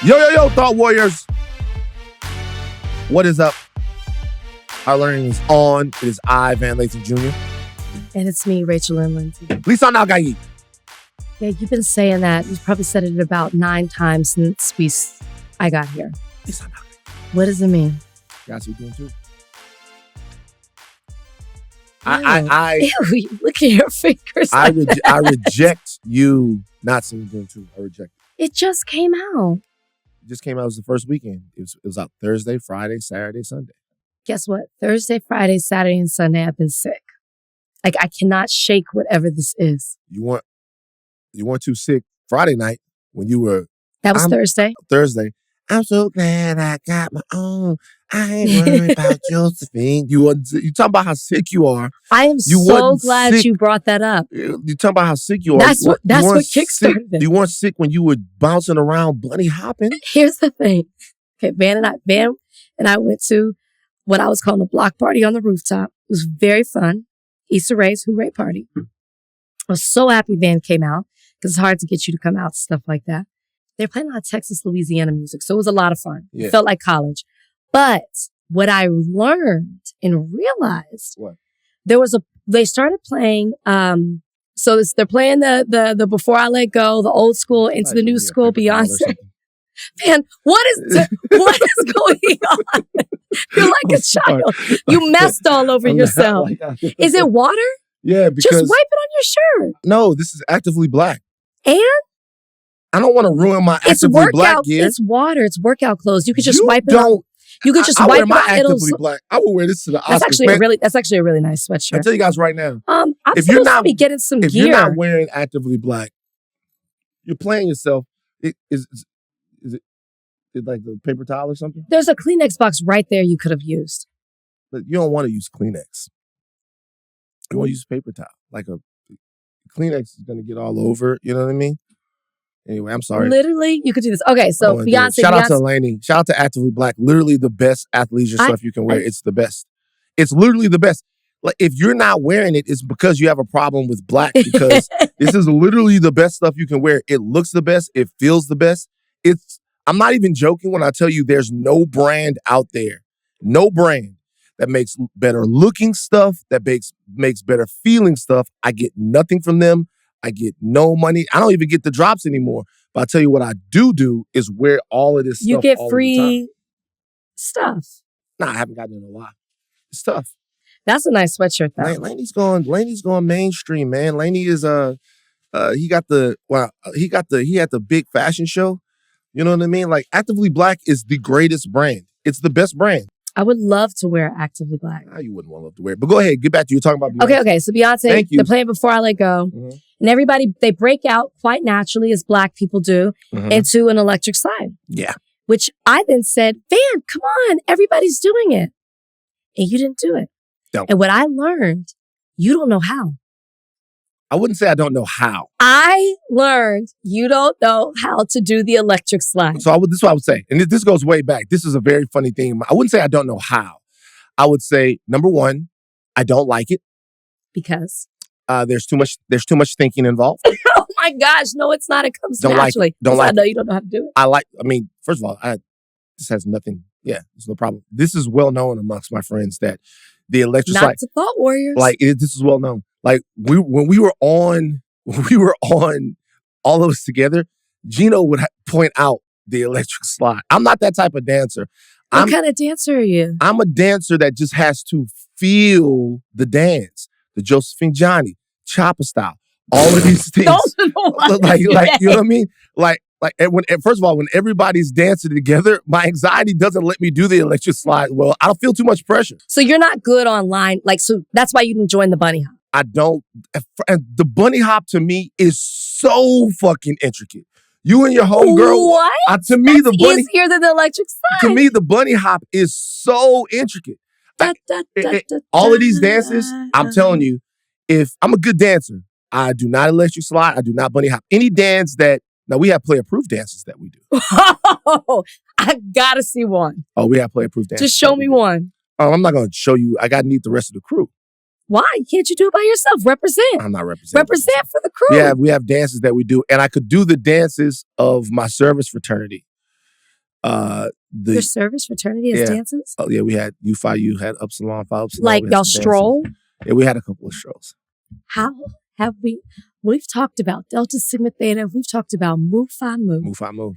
Yo, Thought Warriors. What is up? Our learning is on. It is I, Van Lathan Jr. And it's me, Rachel and Lindsay. Lisan Nagayi. Yeah, you've been saying that. You've probably said it about 9 times since I got here. Lisan Nagayi. What does it mean? Guys, we doing too. Ew, look at your fingers. I reject you not saying Dune 2. I reject it. It just came out. It just came out. It was the first weekend. It was out Thursday, Friday, Saturday, Sunday. Guess what? Thursday, Friday, Saturday, and Sunday I've been sick. Like, I cannot shake whatever this is. You weren't too sick Friday night when you were... That was Thursday? Thursday. I'm so glad I got my own. I ain't worried about Josephine. You talking about how sick you are. I am so glad you brought that up. You talking about how sick you are. That's what kickstarted it. You weren't sick when you were bouncing around bunny hopping. Here's the thing. Okay, Van and I went to what I was calling a block party on the rooftop. It was very fun. Issa Rae's Hooray Party. I was so happy Van came out because it's hard to get you to come out, stuff like that. They're playing a lot of Texas, Louisiana music, so it was a lot of fun. Yeah. It felt like college. But what I learned and realized, they started playing, they're playing the Before I Let Go, the old school into the new school, Beyonce. Man, what is going on? You're like a child. You messed all over yourself. Is it water? Yeah, because... Just wipe it on your shirt. No, this is Actively Black. And? I don't want to ruin my Actively Black gear. It's water. It's workout clothes. You could just wipe it on. You could just wipe it on. Actively Black. I will wear this to the Oscars. That's actually a really nice sweatshirt. I'll tell you guys right now. I'm supposed to be getting some gear. If you're not wearing Actively Black, you're playing yourself. Is it like the paper towel or something? There's a Kleenex box right there you could have used. But you don't want to use Kleenex. You want to use paper towel. Like a Kleenex is going to get all over. You know what I mean? Anyway, I'm sorry. Literally, you could do this. Okay, so Beyonce. Shout out to Lainey. Shout out to Actively Black. Literally the best athleisure stuff you can wear. It's the best. It's literally the best. Like, if you're not wearing it, it's because you have a problem with black. Because this is literally the best stuff you can wear. It looks the best. It feels the best. I'm not even joking when I tell you there's no brand out there, no brand that makes better looking stuff, that makes better feeling stuff. I get nothing from them. I get no money. I don't even get the drops anymore. But I tell you what I do is wear all of this stuff. You get free stuff. Nah, I haven't gotten it in a while. It's tough. That's a nice sweatshirt though. Laney's going mainstream, man. Laney is he had the big fashion show. You know what I mean? Like, Actively Black is the greatest brand. It's the best brand. I would love to wear Actively Black. Nah, you wouldn't want to love to wear it. But go ahead. Get back to you. Talking about Beyonce. Okay. So Beyonce, they're playing Before I Let Go. Mm-hmm. And everybody, they break out quite naturally, as Black people do, into an electric slide. Yeah. Which I then said, Van, come on. Everybody's doing it. And you didn't do it. No. And what I learned, you don't know how. I wouldn't say I don't know how. I learned you don't know how to do the electric slide. So this is what I would say. And this goes way back. This is a very funny thing. I wouldn't say I don't know how. I would say, number one, I don't like it. Because? There's too much thinking involved. Oh my gosh. No, it's not. It comes naturally. I know you don't know how to do it. First of all, this has nothing. Yeah, there's no problem. This is well known amongst my friends that the electric slide. Not to Thought Warriors. This is well known. Like, when we were on all of us together, Gino would point out the electric slide. I'm not that type of dancer. What kind of dancer are you? I'm a dancer that just has to feel the dance. The Josephine Johnny, Chopper style, all of these things. Those are the ones. You know what I mean? First of all, when everybody's dancing together, my anxiety doesn't let me do the electric slide well. I don't feel too much pressure. So you're not good online. So that's why you didn't join the bunny hop. I don't. And the bunny hop to me is so fucking intricate. You and your homegirl. What? To me, that's easier than the electric slide. To me, the bunny hop is so intricate. All of these dances, I'm telling you, if I'm a good dancer, I do not electric slide. I do not bunny hop. Any dance that, now we have play-approved dances that we do. Oh, I gotta see one. Oh, we have play-approved dances. Just show me one. I'm not going to show you. I got to need the rest of the crew. Why? Can't you do it by yourself? Represent. I'm not representing. Represent for the crew. We have dances that we do. And I could do the dances of my service fraternity. Your service fraternity as dancers? Oh yeah, we had U5U, had Upsilon, Phi Upsilon. Like y'all stroll? Yeah, we had a couple of strolls. How have we've talked about Delta Sigma Theta, we've talked about Mu Phi Mu. Mu Phi Mu.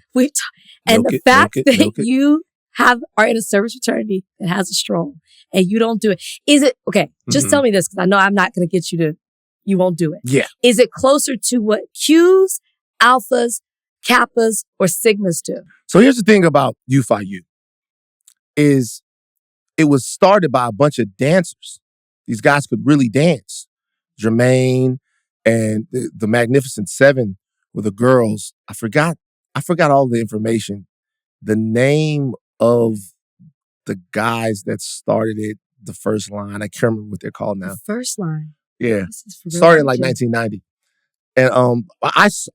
And the fact that you are in a service fraternity that has a stroll and you don't do it. Is it, okay, just tell me this because I know I'm not going to get you won't do it. Yeah. Is it closer to what Qs, Alphas, Kappas, or Sigmas do? So here's the thing about U5U is it was started by a bunch of dancers. These guys could really dance. Jermaine and the Magnificent Seven were the girls. I forgot all the information. The name of the guys that started it, the first line, I can't remember what they're called now. The first line? Yeah. Started in like 1990. And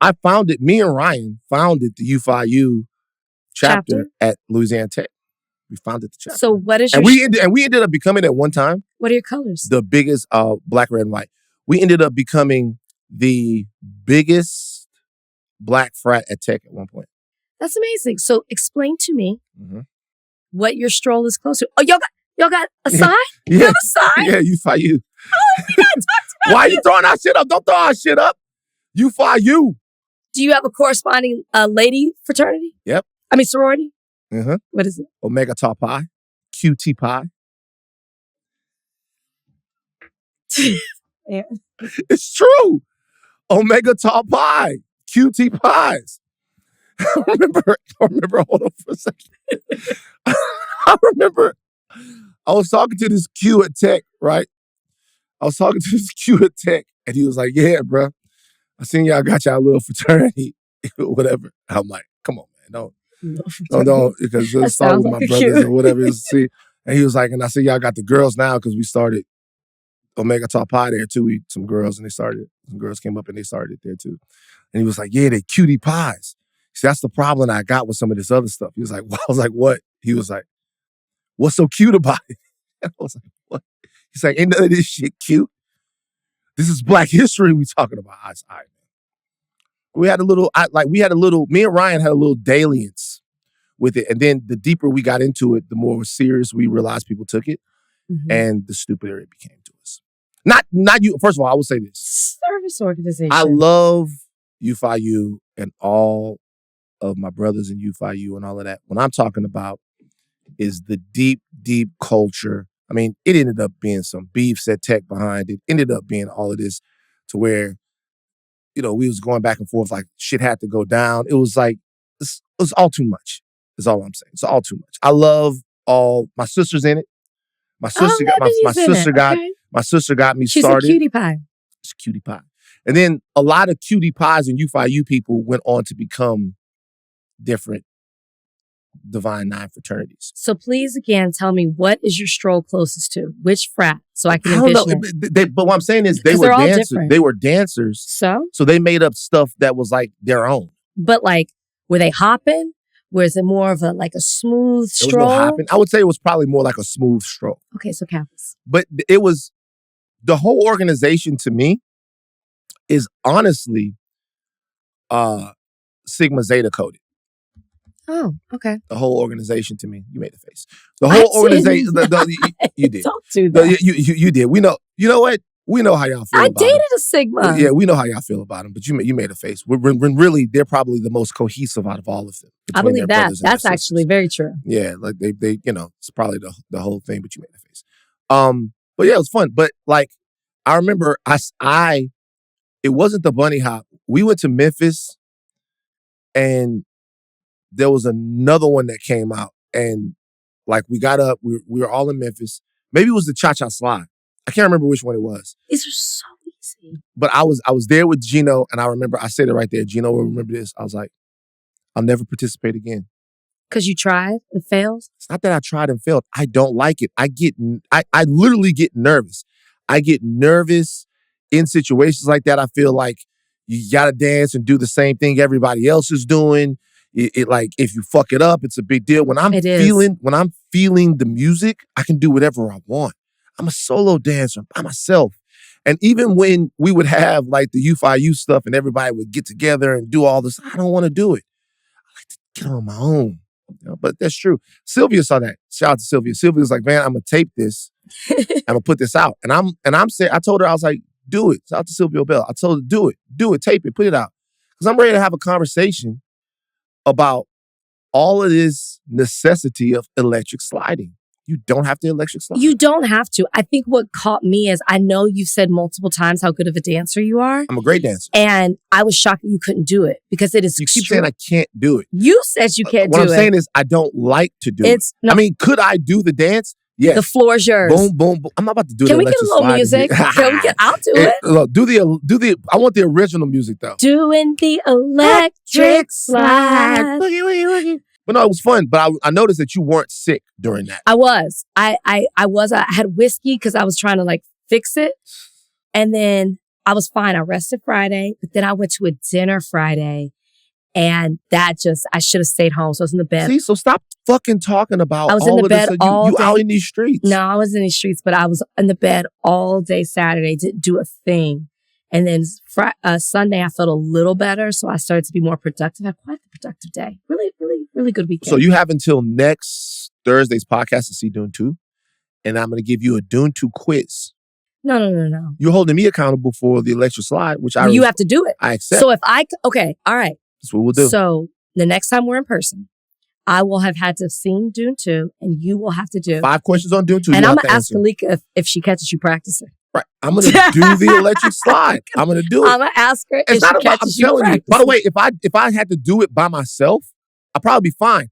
I founded, me and Ryan founded the U5U chapter at Louisiana Tech. We founded the chapter. So what is your... And we ended up becoming at one time... What are your colors? The biggest, black, red, and white. We ended up becoming the biggest black frat at Tech at one point. That's amazing. So explain to me what your stroll is close to. Oh, y'all got a sign? You have a sign? Yeah, U5U. Oh, we gotta talk about Why are you throwing our shit up? Don't throw our shit up. U5U. Do you have a corresponding lady fraternity? Yep. I mean sorority? What is it? Omega Tau Pi. QT Pi. Yeah. It's true. Omega Tau Pi. QT Pies. I remember, hold on for a second. I remember I was talking to this Q at Tech, right? I was talking to this Q at Tech, and he was like, yeah, bro, I seen y'all got y'all little fraternity, whatever. I'm like, come on, man, don't, because it started with my brothers or whatever. See, and he was like, and I said, y'all got the girls now because we started Omega Tau Pi there too. Some girls came up and they started it there too. And he was like, yeah, they cutie pies. See, that's the problem I got with some of this other stuff. He was like, well, I was like, what? He was like, what's so cute about it? And I was like, what? He's like, ain't none of this shit cute. This is Black history we talking about. I was all right, man. Me and Ryan had a little dalliance with it. And then the deeper we got into it, the more serious we realized people took it. And the stupider it became to us. Not you. First of all, I will say this. Service organization. I love U5U and all of my brothers in U5U and all of that. What I'm talking about is the deep, deep culture. I mean, it ended up being some beefs at Tech behind it. Ended up being all of this to where, we was going back and forth like shit had to go down. It was like, it was all too much, is all I'm saying. It's all too much. I love my sister's in it. My sister got me started. She's a cutie pie. She's a cutie pie. And then a lot of cutie pies and U5U people went on to become different Divine Nine fraternities. So please again tell me, what is your stroll closest to? Which frat? So I can envision it. But what I'm saying is they were dancers. They were dancers. So they made up stuff that was like their own. But like, were they hopping? Was it more of a smooth stroll? No hopping. I would say it was probably more like a smooth stroll. Okay, so Kappas. But it was, the whole organization to me is honestly Sigma Zeta coded. Oh, okay. The whole organization to me. You made a face. The whole organization. You did. Don't do that. You did. We know. You know what? We know how y'all feel about them. I dated a Sigma. Yeah, we know how y'all feel about them. But you made a face. When really, they're probably the most cohesive out of all of them. I believe that. That's actually very true. Yeah, like they it's probably the whole thing. But you made a face. But yeah, it was fun. But like, I remember it wasn't the bunny hop. We went to Memphis, and there was another one that came out, and like we got up, we were all in Memphis. Maybe it was the Cha-Cha Slide. I can't remember which one it was. These are so easy. But I was there with Gino, and I remember I said it right there. Gino will remember this. I was like, I'll never participate again. Because you tried and failed? It's not that I tried and failed. I don't like it. I literally get nervous. I get nervous in situations like that. I feel like you gotta dance and do the same thing everybody else is doing. It like, if you fuck it up, it's a big deal. When I'm feeling the music, I can do whatever I want. I'm a solo dancer by myself. And even when we would have like the U5U stuff and everybody would get together and do all this, I don't want to do it. I like to get on my own. You know, but that's true. Sylvia saw that. Shout out to Sylvia. Sylvia was like, man, I'm gonna tape this. I'm gonna put this out. And I'm saying, I told her, I was like, do it. Shout out to Sylvia Bell. I told her, do it, tape it, put it out. Because I'm ready to have a conversation about all of this necessity of electric sliding. You don't have to electric slide. You don't have to. I think what caught me is I know you've said multiple times how good of a dancer you are. I'm a great dancer. And I was shocked that you couldn't do it because it is. You keep saying I can't do it. You said you can't do it. What I'm saying is I don't like to do it. No, I mean, could I do the dance? Yes. The floor is yours. Boom, boom, boom. I'm not about to do Can the we get a little music? I'll do it. Look, do the. I want the original music though. Doing the electric slide. Woogie, woogie, woogie. But no, it was fun. But I noticed that you weren't sick during that. I was. I had whiskey because I was trying to like fix it. And then I was fine. I rested Friday, but then I went to a dinner Friday. And that I should have stayed home. So I was in the bed. See, so stop fucking talking about I was all in the bed all day. You out in these streets. No, I was in these streets, but I was in the bed all day Saturday, didn't do a thing. And then Sunday, I felt a little better. So I started to be more productive. I had quite a productive day. Really, really, really good weekend. So you have until next Thursday's podcast to see Dune 2. And I'm going to give you a Dune 2 quiz. No. You're holding me accountable for the electric slide, which you have to do it. I accept. So okay, all right. That's what we'll do. So the next time we're in person, I will have had to have seen Dune 2 and you will have to do 5 questions on Dune 2. And I'm going to ask Alika if she catches you practicing. Right. I'm going to do the electric slide. I'm going to do it. I'm going to ask her if she catches you practicing. By the way, if I had to do it by myself, I'd probably be fine.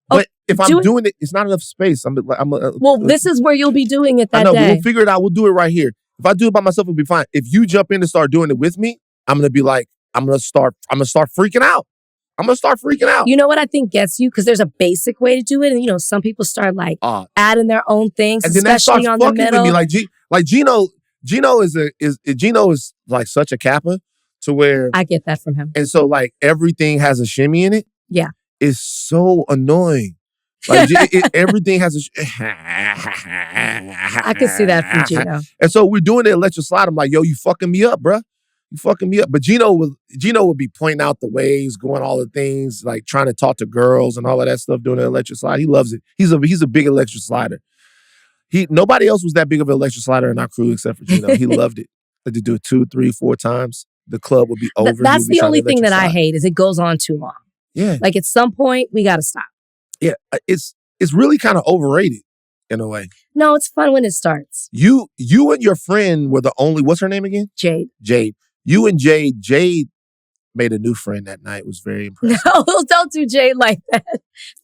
But if I'm doing it, it's not enough space. Well, this is where you'll be doing it that day. We'll figure it out. We'll do it right here. If I do it by myself, it'll be fine. If you jump in and start doing it with me, I'm going to be like, I'm going to start freaking out. You know what I think gets you? Because there's a basic way to do it. And, some people start like adding their own things, and then especially on the middle. With me. Like Gino is like such a Kappa to where I get that from him. And so like everything has a shimmy in it. Yeah. It's so annoying. Like everything has a I can see that from Gino. And so we're doing the electric slide. I'm like, yo, you fucking me up, bruh. You fucking me up. But Gino would be pointing out the ways, going all the things, like trying to talk to girls and all of that stuff, doing the electric slide. He loves it. He's a big electric slider. Nobody else was that big of an electric slider in our crew except for Gino. He loved it. Like to do it 2, 3, 4 times. The club would be over. That's the only thing that I hate is it goes on too long. Yeah. Like at some point we got to stop. Yeah. It's really kind of overrated in a way. No, it's fun when it starts. You and your friend were the only, what's her name again? Jade. You and Jade made a new friend that night. It was very impressive. No, don't do Jade like that.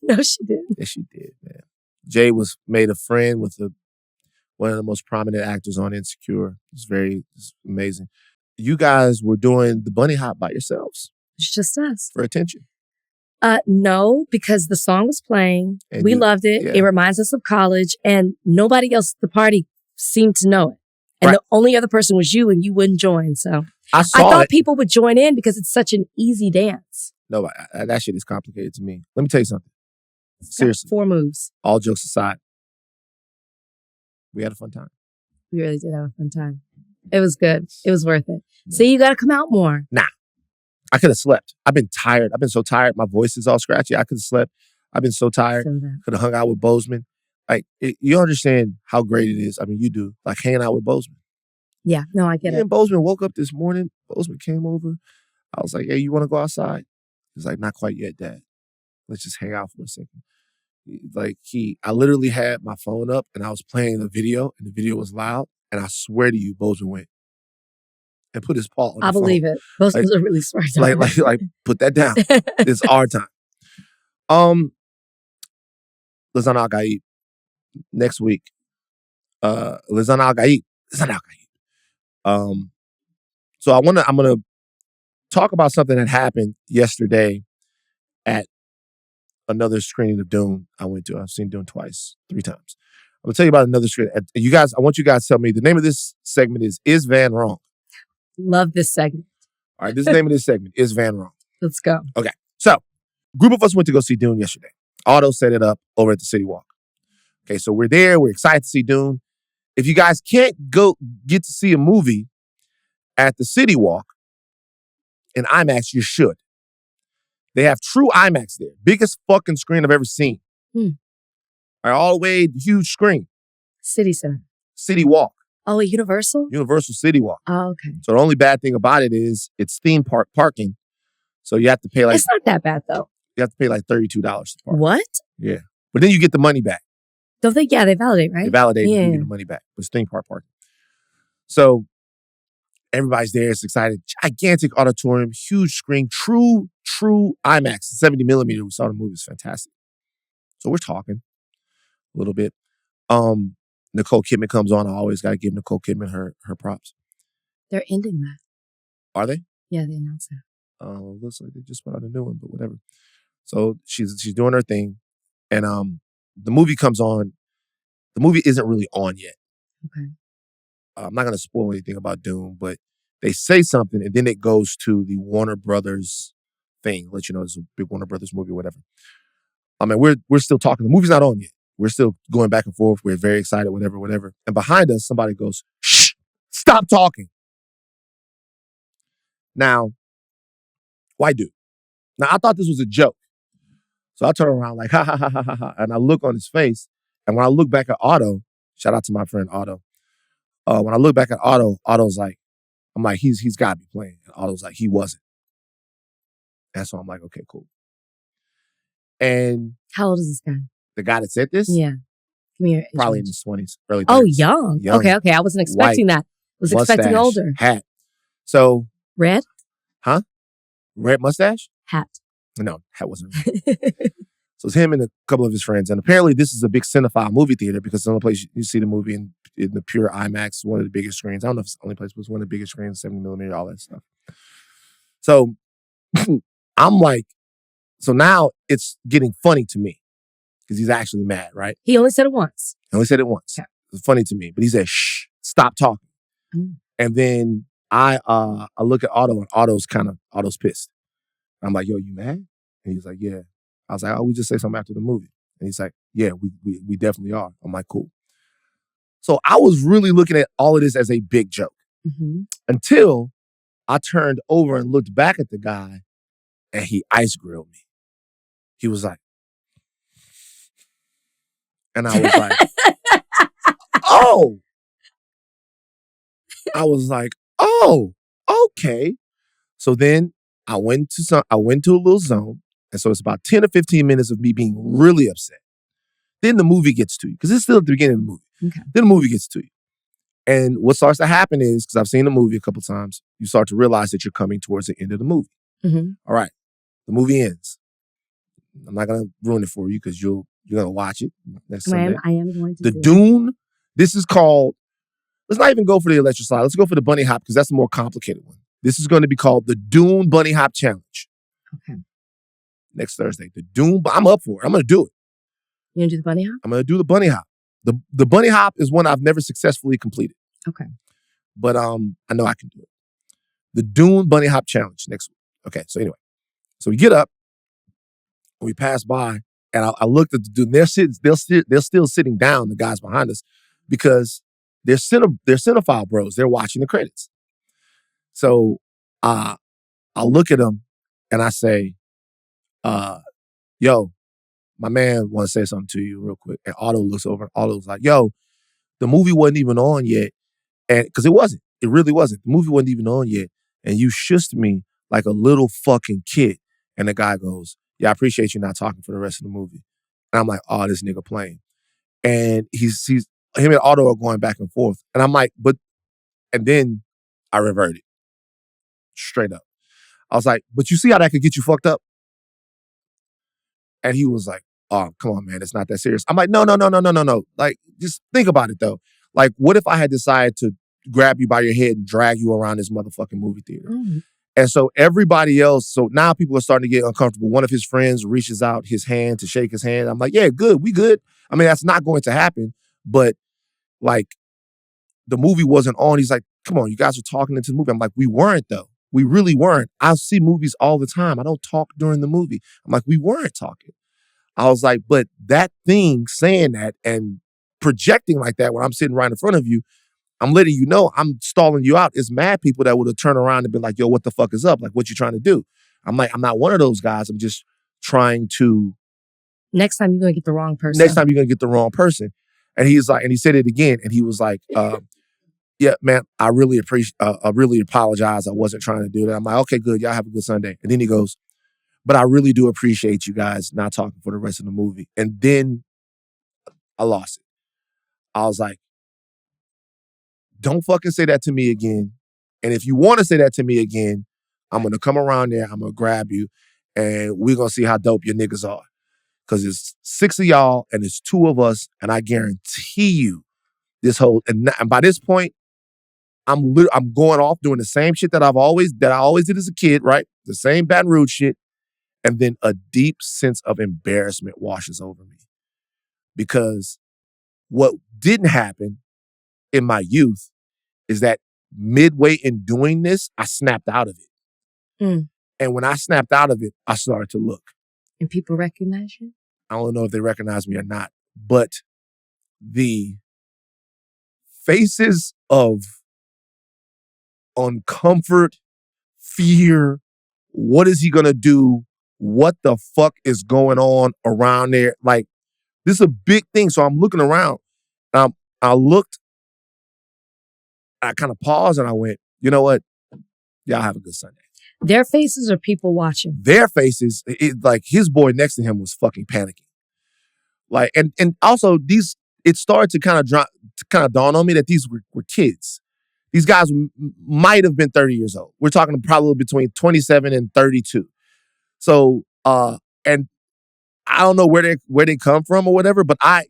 No, she didn't. Yes, she did, man. Jade made a friend with one of the most prominent actors on Insecure. It's amazing. You guys were doing the bunny hop by yourselves. It's just us. For attention. No, because the song was playing. And we loved it. Yeah. It reminds us of college. And nobody else at the party seemed to know it. And the only other person was you, and you wouldn't join. So I thought people would join in because it's such an easy dance. No, that shit is complicated to me. Let me tell you something. Seriously. 4 moves. All jokes aside, we had a fun time. We really did have a fun time. It was good. It was worth it. No. So you got to come out more. Nah. I could have slept. I've been tired. I've been so tired. My voice is all scratchy. I could have slept. I've been so tired. Could have hung out with Bozeman. Like, you understand how great it is. I mean, you do. Like, hanging out with Bozeman. Yeah. No, I get it. And Bozeman woke up this morning. Bozeman came over. I was like, hey, you want to go outside? He's like, not quite yet, Dad. Let's just hang out for a second. Like, I literally had my phone up and I was playing the video and the video was loud. And I swear to you, Bozeman went and put his paw on the phone. I believe it. Bozeman's a really smart guy. Like, put that down. It's our time. Lathan Al-Gaib. Next week. Lathan Al-Gaib. So I'm gonna talk about something that happened yesterday at another screening of Dune I went to. I've seen Dune 3 times. I'm gonna tell you about another screening. You guys, I want you guys to tell me the name of this segment is Van Wrong? Love this segment. All right, this is the name of this segment. Is Van Wrong? Let's go. Okay. So, group of us went to go see Dune yesterday. Otto set it up over at the City Walk. Okay, so we're there. We're excited to see Dune. If you guys can't get to see a movie at the City Walk in IMAX, you should. They have true IMAX there. Biggest fucking screen I've ever seen. All the way, huge screen. City Center. City Walk. Oh, Universal? Universal City Walk. Oh, okay. So the only bad thing about it is it's theme park parking. So you have to pay like... It's not that bad, though. You have to pay like $32 to park. What? Yeah. But then you get the money back. Don't they? Yeah, they validate, right? They validate yeah. and you get the money back. But it's theme park parking. So everybody's there. It's excited. Gigantic auditorium, huge screen, true IMAX, 70 millimeter. We saw the movie. It's fantastic. So we're talking a little bit. Nicole Kidman comes on. I always got to give Nicole Kidman her props. They're ending that. Are they? Yeah, they announced that. Looks like they just put out a new one, but whatever. So she's doing her thing. And the movie comes on. The movie isn't really on yet. Okay. I'm not going to spoil anything about Dune, but they say something and then it goes to the Warner Brothers thing. Let you know it's a big Warner Brothers movie or whatever. I mean, we're still talking. The movie's not on yet. We're still going back and forth. We're very excited, whatever. And behind us, somebody goes, shh, stop talking. Now, why do? Now, I thought this was a joke. So I turn around like, ha, ha, ha, ha, ha, ha. And I look on his face. And when I look back at Otto, shout out to my friend Otto. When I look back at Otto, Otto's like, I'm like, he's got to be playing. And Otto's like, he wasn't. And so I'm like, okay, cool. And how old is this guy? The guy that said this? Yeah. Probably in his 20s, early 30s. Oh, young. Okay. I wasn't expecting that. I was expecting older. Hat. So. Red? Huh? Red mustache? Hat. No, hat wasn't red. So it's him and a couple of his friends. And apparently this is a big cinephile movie theater because it's the only place you see the movie in the pure IMAX, one of the biggest screens. I don't know if it's the only place, but it's one of the biggest screens, 70 millimeter, all that stuff. So I'm like, so now it's getting funny to me because he's actually mad, right? He only said it once. He only said it once. Okay. It's funny to me, but he said, shh, stop talking. And then I look at Otto and Otto's pissed. I'm like, yo, you mad? And he's like, yeah. I was like, oh, we just say something after the movie. And he's like, yeah, we definitely are. I'm like, cool. So I was really looking at all of this as a big joke until I turned over and looked back at the guy and he ice grilled me. He was like, and I was like, oh. I was like, oh, okay. So then I went to a little zone. And so it's about 10 or 15 minutes of me being really upset. Then the movie gets to you, because it's still at the beginning of the movie. Okay. Then the movie gets to you. And what starts to happen is, because I've seen the movie a couple times, you start to realize that you're coming towards the end of the movie. All right. The movie ends. I'm not going to ruin it for you because you're going to watch it next Sunday. I am going to. The Dune, this is called, let's not even go for the electric slide. Let's go for the bunny hop because that's the more complicated one. This is going to be called the Dune Bunny Hop Challenge. Okay. Next Thursday. The Dune, I'm up for it. I'm going to do it. You're going to do the bunny hop? I'm going to do the bunny hop. The bunny hop is one I've never successfully completed. Okay. But I know I can do it. The Dune Bunny Hop Challenge next week. Okay, so anyway. So we get up, and we pass by, and I looked at the dude. They're still sitting down, the guys behind us, because they're cinephile bros. They're watching the credits. So I look at them, and I say, yo, my man wants to say something to you real quick. And Otto looks over, and Otto's like, yo, the movie wasn't even on yet. And because it wasn't. It really wasn't. The movie wasn't even on yet. And you shushed me like a little fucking kid. And the guy goes, yeah, I appreciate you not talking for the rest of the movie. And I'm like, oh, this nigga playing. And he's him and Otto are going back and forth. And I'm like, and then I reverted. Straight up. I was like, but you see how that could get you fucked up? And he was like, oh, come on, man, it's not that serious. I'm like, no. Like, just think about it, though. Like, what if I had decided to grab you by your head and drag you around this motherfucking movie theater? Mm-hmm. And so everybody else, so now people are starting to get uncomfortable. One of his friends reaches out his hand to shake his hand. I'm like, yeah, good, we good. I mean, that's not going to happen. But, like, the movie wasn't on. He's like, come on, you guys are talking into the movie. I'm like, we weren't, though. We really weren't. I see movies all the time. I don't talk during the movie. I'm like, we weren't talking. I was like, but that thing saying that and projecting like that when I'm sitting right in front of you, I'm letting you know I'm stalling you out. It's mad people that would have turned around and been like, yo, what the fuck is up? Like, what you trying to do? I'm like, I'm not one of those guys. I'm just trying to. Next time you're going to get the wrong person. Next time you're going to get the wrong person. And he's like, and he said it again. And he was like, yeah, man, I really apologize. I wasn't trying to do that. I'm like, okay, good. Y'all have a good Sunday. And then he goes, but I really do appreciate you guys not talking for the rest of the movie. And then I lost it. I was like, don't fucking say that to me again. And if you want to say that to me again, I'm going to come around there. I'm going to grab you. And we're going to see how dope your niggas are. Because it's 6 of y'all and it's 2 of us. And I guarantee you this whole, and by this point, I'm going off doing the same shit that I always did as a kid, right? The same Baton Rouge shit. And then a deep sense of embarrassment washes over me. Because what didn't happen in my youth is that midway in doing this, I snapped out of it. Mm. And when I snapped out of it, I started to look. And people recognize you? I don't know if they recognize me or not, but the faces of uncomfort, fear, what is he gonna do? What the fuck is going on around there? Like, this is a big thing. So I'm looking around. I looked, I kind of paused and I went, you know what? Y'all have a good Sunday. Their faces are people watching. Their faces, like his boy next to him was fucking panicking. Like, and also it started to kind of dawn on me that these were kids. These guys might have been 30 years old. We're talking probably between 27 and 32. So, and I don't know where they come from or whatever, but I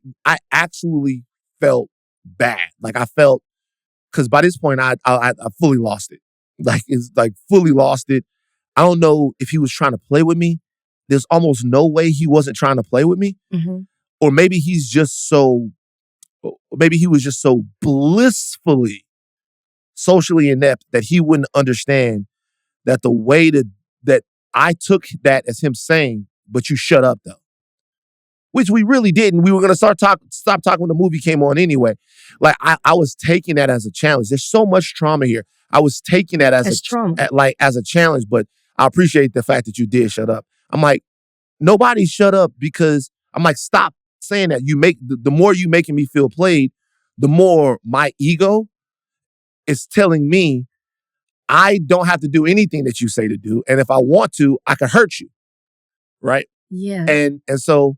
actually felt bad. Like I felt, because by this point I fully lost it. Like it's like fully lost it. I don't know if he was trying to play with me. There's almost no way he wasn't trying to play with me. Mm-hmm. Or maybe he was just so blissfully socially inept that he wouldn't understand that the way that I took that as him saying, but you shut up though. Which we really didn't. We were going to stop talking when the movie came on anyway. Like I was taking that as a challenge. There's so much trauma here. I was taking that as trauma. As a challenge, but I appreciate the fact that you did shut up. I'm like, nobody shut up because I'm like, stop saying that. You make the more you making me feel played, the more my ego is telling me I don't have to do anything that you say to do. And if I want to, I can hurt you. Right? Yeah. And so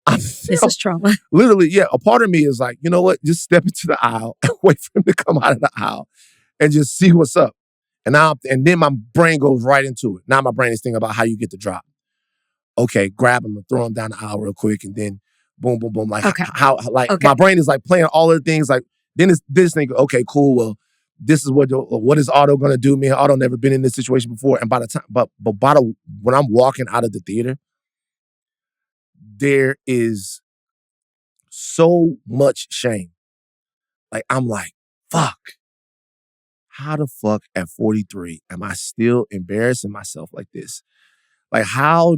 this is trauma. Literally, yeah. A part of me is like, you know what? Just step into the aisle and wait for him to come out of the aisle and just see what's up. And then my brain goes right into it. Now my brain is thinking about how you get the drop. Okay, grab him and throw him down the aisle real quick, and then boom, boom, boom. Like my brain is like playing all of the things. Like then it's this thing. Okay, cool. Well, this is what is Otto gonna do? Me and Otto never been in this situation before. And by the time, when I'm walking out of the theater, there is so much shame. Like, I'm like, fuck. How the fuck at 43 am I still embarrassing myself like this? Like, how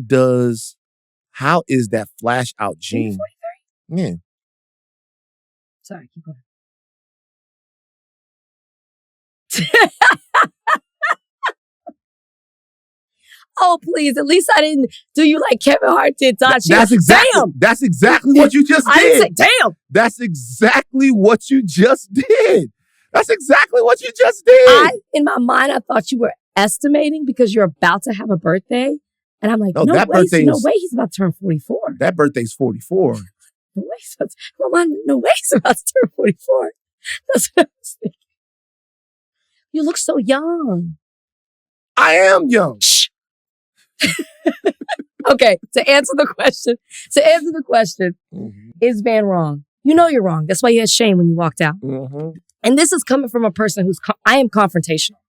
is that flash out gene? 43? Yeah. Sorry, keep going. Oh, please. At least I didn't do you like Kevin Hart did Don That's exactly what you just did. I didn't say, damn. That's exactly what you just did. That's exactly what you just did. In my mind, I thought you were estimating because you're about to have a birthday. And I'm like, no way he's about to turn 44. That birthday's 44. No way he's about to turn 44. That's what I was thinking. You look so young. I am young. Okay, to answer the question, mm-hmm. Is Van wrong? You know you're wrong. That's why you had shame when you walked out. Mm-hmm. And this is coming from a person I am confrontational.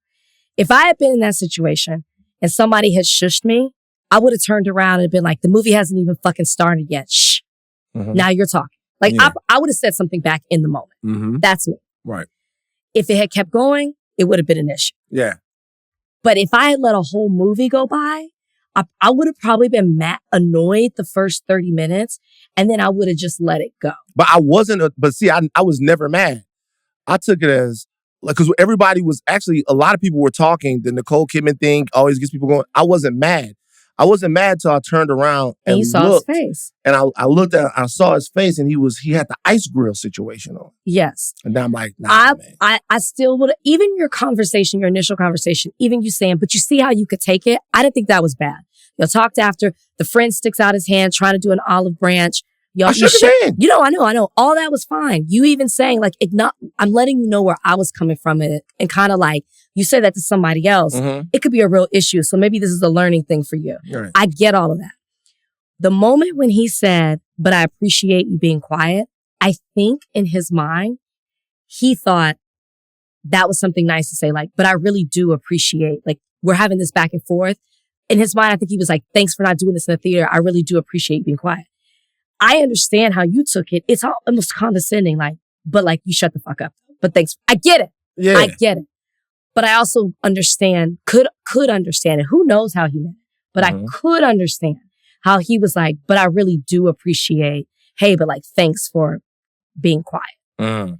If I had been in that situation and somebody had shushed me, I would have turned around and been like, the movie hasn't even fucking started yet. Shh. Mm-hmm. Now you're talking. Like, yeah. I would have said something back in the moment. Mm-hmm. That's me. Right. If it had kept going, it would have been an issue. Yeah. But if I had let a whole movie go by, I would have probably been annoyed the first 30 minutes, and then I would have just let it go. But I wasn't, I was never mad. I took it as, because everybody was actually, a lot of people were talking. The Nicole Kidman thing always gets people going. I wasn't mad. I wasn't mad till I turned around and you saw looked. his face. And I saw his face, and he had the ice grill situation on. Yes. And now I'm like, nah, man. I still would, even your conversation, your initial conversation, even you saying, but you see how you could take it? I didn't think that was bad. Y'all talked after, the friend sticks out his hand trying to do an olive branch. I shook his hand. I know. All that was fine. You even saying like, I'm letting you know where I was coming from it, and kind of like, you say that to somebody else, it could be a real issue. So maybe this is a learning thing for you. Right. I get all of that. The moment when he said, but I appreciate you being quiet, I think in his mind, he thought that was something nice to say, like, but I really do appreciate, like, we're having this back and forth. In his mind, I think he was like, thanks for not doing this in the theater. I really do appreciate you being quiet. I understand how you took it. It's almost condescending, like, but like, you shut the fuck up. But thanks. I get it. Yeah. I get it. But I also understand, could understand it. Who knows how he meant it? But I could understand how he was like, but I really do appreciate, hey, but like, thanks for being quiet.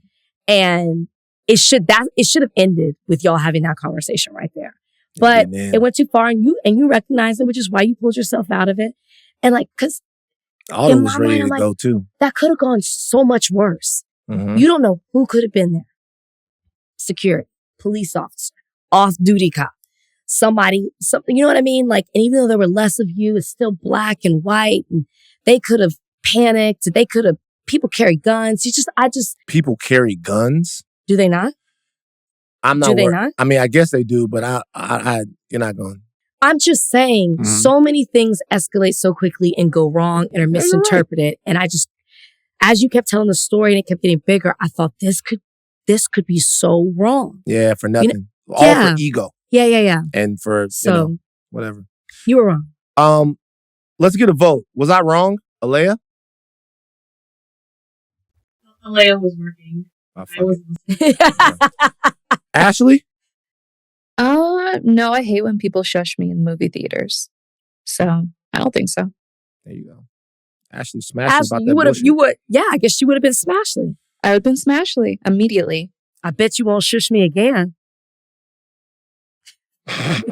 And it should have ended with y'all having that conversation right there. But it went too far, and you recognized it, which is why you pulled yourself out of it. And like, cause Autumn was ready to go too. That could have gone so much worse. You don't know who could have been there. Security, police officer, off-duty cop, something, you know what I mean? Like, and even though there were less of you, it's still black and white, and they could have panicked. People carry guns. People carry guns? Do they not? I'm not. Do they not? I mean, I guess they do, but you're not going. I'm just saying, so many things escalate so quickly and go wrong and are misinterpreted. Right. And as you kept telling the story and it kept getting bigger, I thought this could be so wrong. Yeah, for nothing. All for ego. Yeah. And for whatever. You were wrong. Let's get a vote. Was I wrong, Alea? Alea was working. I was Ashleigh? No, I hate when people shush me in movie theaters. So I don't think so. There you go. Ashleigh smashed about that bullshit. I guess you would have been Smashly. I would have been Smashly immediately. I bet you won't shush me again. I'm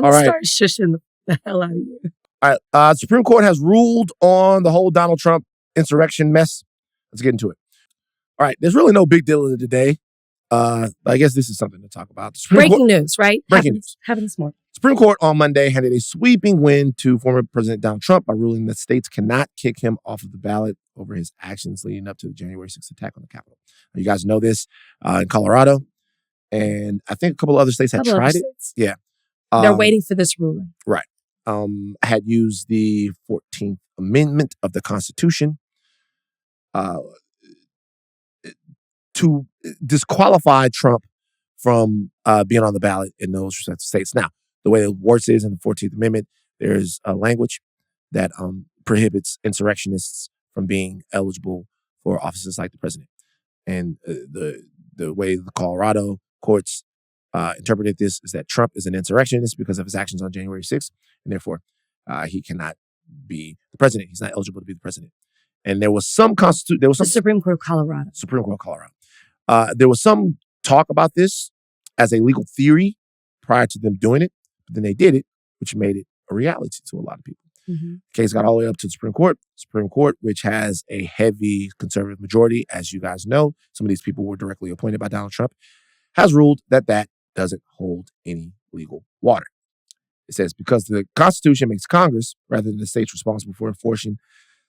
going to start shushing the hell out of you. All right. Supreme Court has ruled on the whole Donald Trump insurrection mess. Let's get into it. All right. There's really no big deal in it today. I guess this is something to talk about. Breaking news, right? Breaking news. Happened this morning. Supreme Court on Monday handed a sweeping win to former President Donald Trump by ruling that states cannot kick him off of the ballot over his actions leading up to the January 6th attack on the Capitol. You guys know this in Colorado, and I think a couple of other states had tried it. Yeah. They're waiting for this ruling. Right. Had used the 14th Amendment of the Constitution to disqualify Trump from being on the ballot in those respective states. Now, the way it works is in the 14th Amendment, there's a language that prohibits insurrectionists from being eligible for offices like the president. And the way the Colorado courts interpreted this is that Trump is an insurrectionist because of his actions on January 6th, and therefore he cannot be the president. He's not eligible to be the president. And there was some the Supreme Court of Colorado. Supreme Court of Colorado. There was some talk about this as a legal theory prior to them doing it, but then they did it, which made it a reality to a lot of people. The case got all the way up to the Supreme Court. Supreme Court, which has a heavy conservative majority, as you guys know, some of these people were directly appointed by Donald Trump, has ruled that doesn't hold any legal water. It says because the Constitution makes Congress, rather than the states, responsible for enforcing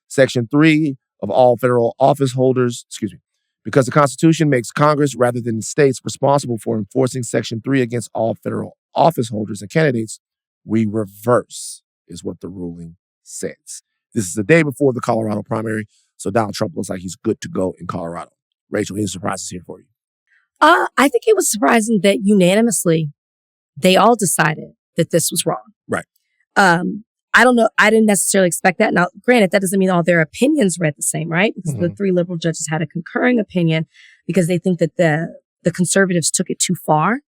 Section 3 of all federal office holders, because the Constitution makes Congress, rather than the states, responsible for enforcing Section 3 against all federal office holders and candidates, we reverse, is what the ruling says. This is the day before the Colorado primary, so Donald Trump looks like he's good to go in Colorado. Rachel, any surprises here for you? I think it was surprising that unanimously they all decided that this was wrong. Right. I don't know. I didn't necessarily expect that. Now, granted, that doesn't mean all their opinions read the same, right? Because the three liberal judges had a concurring opinion because they think that the conservatives took it too far.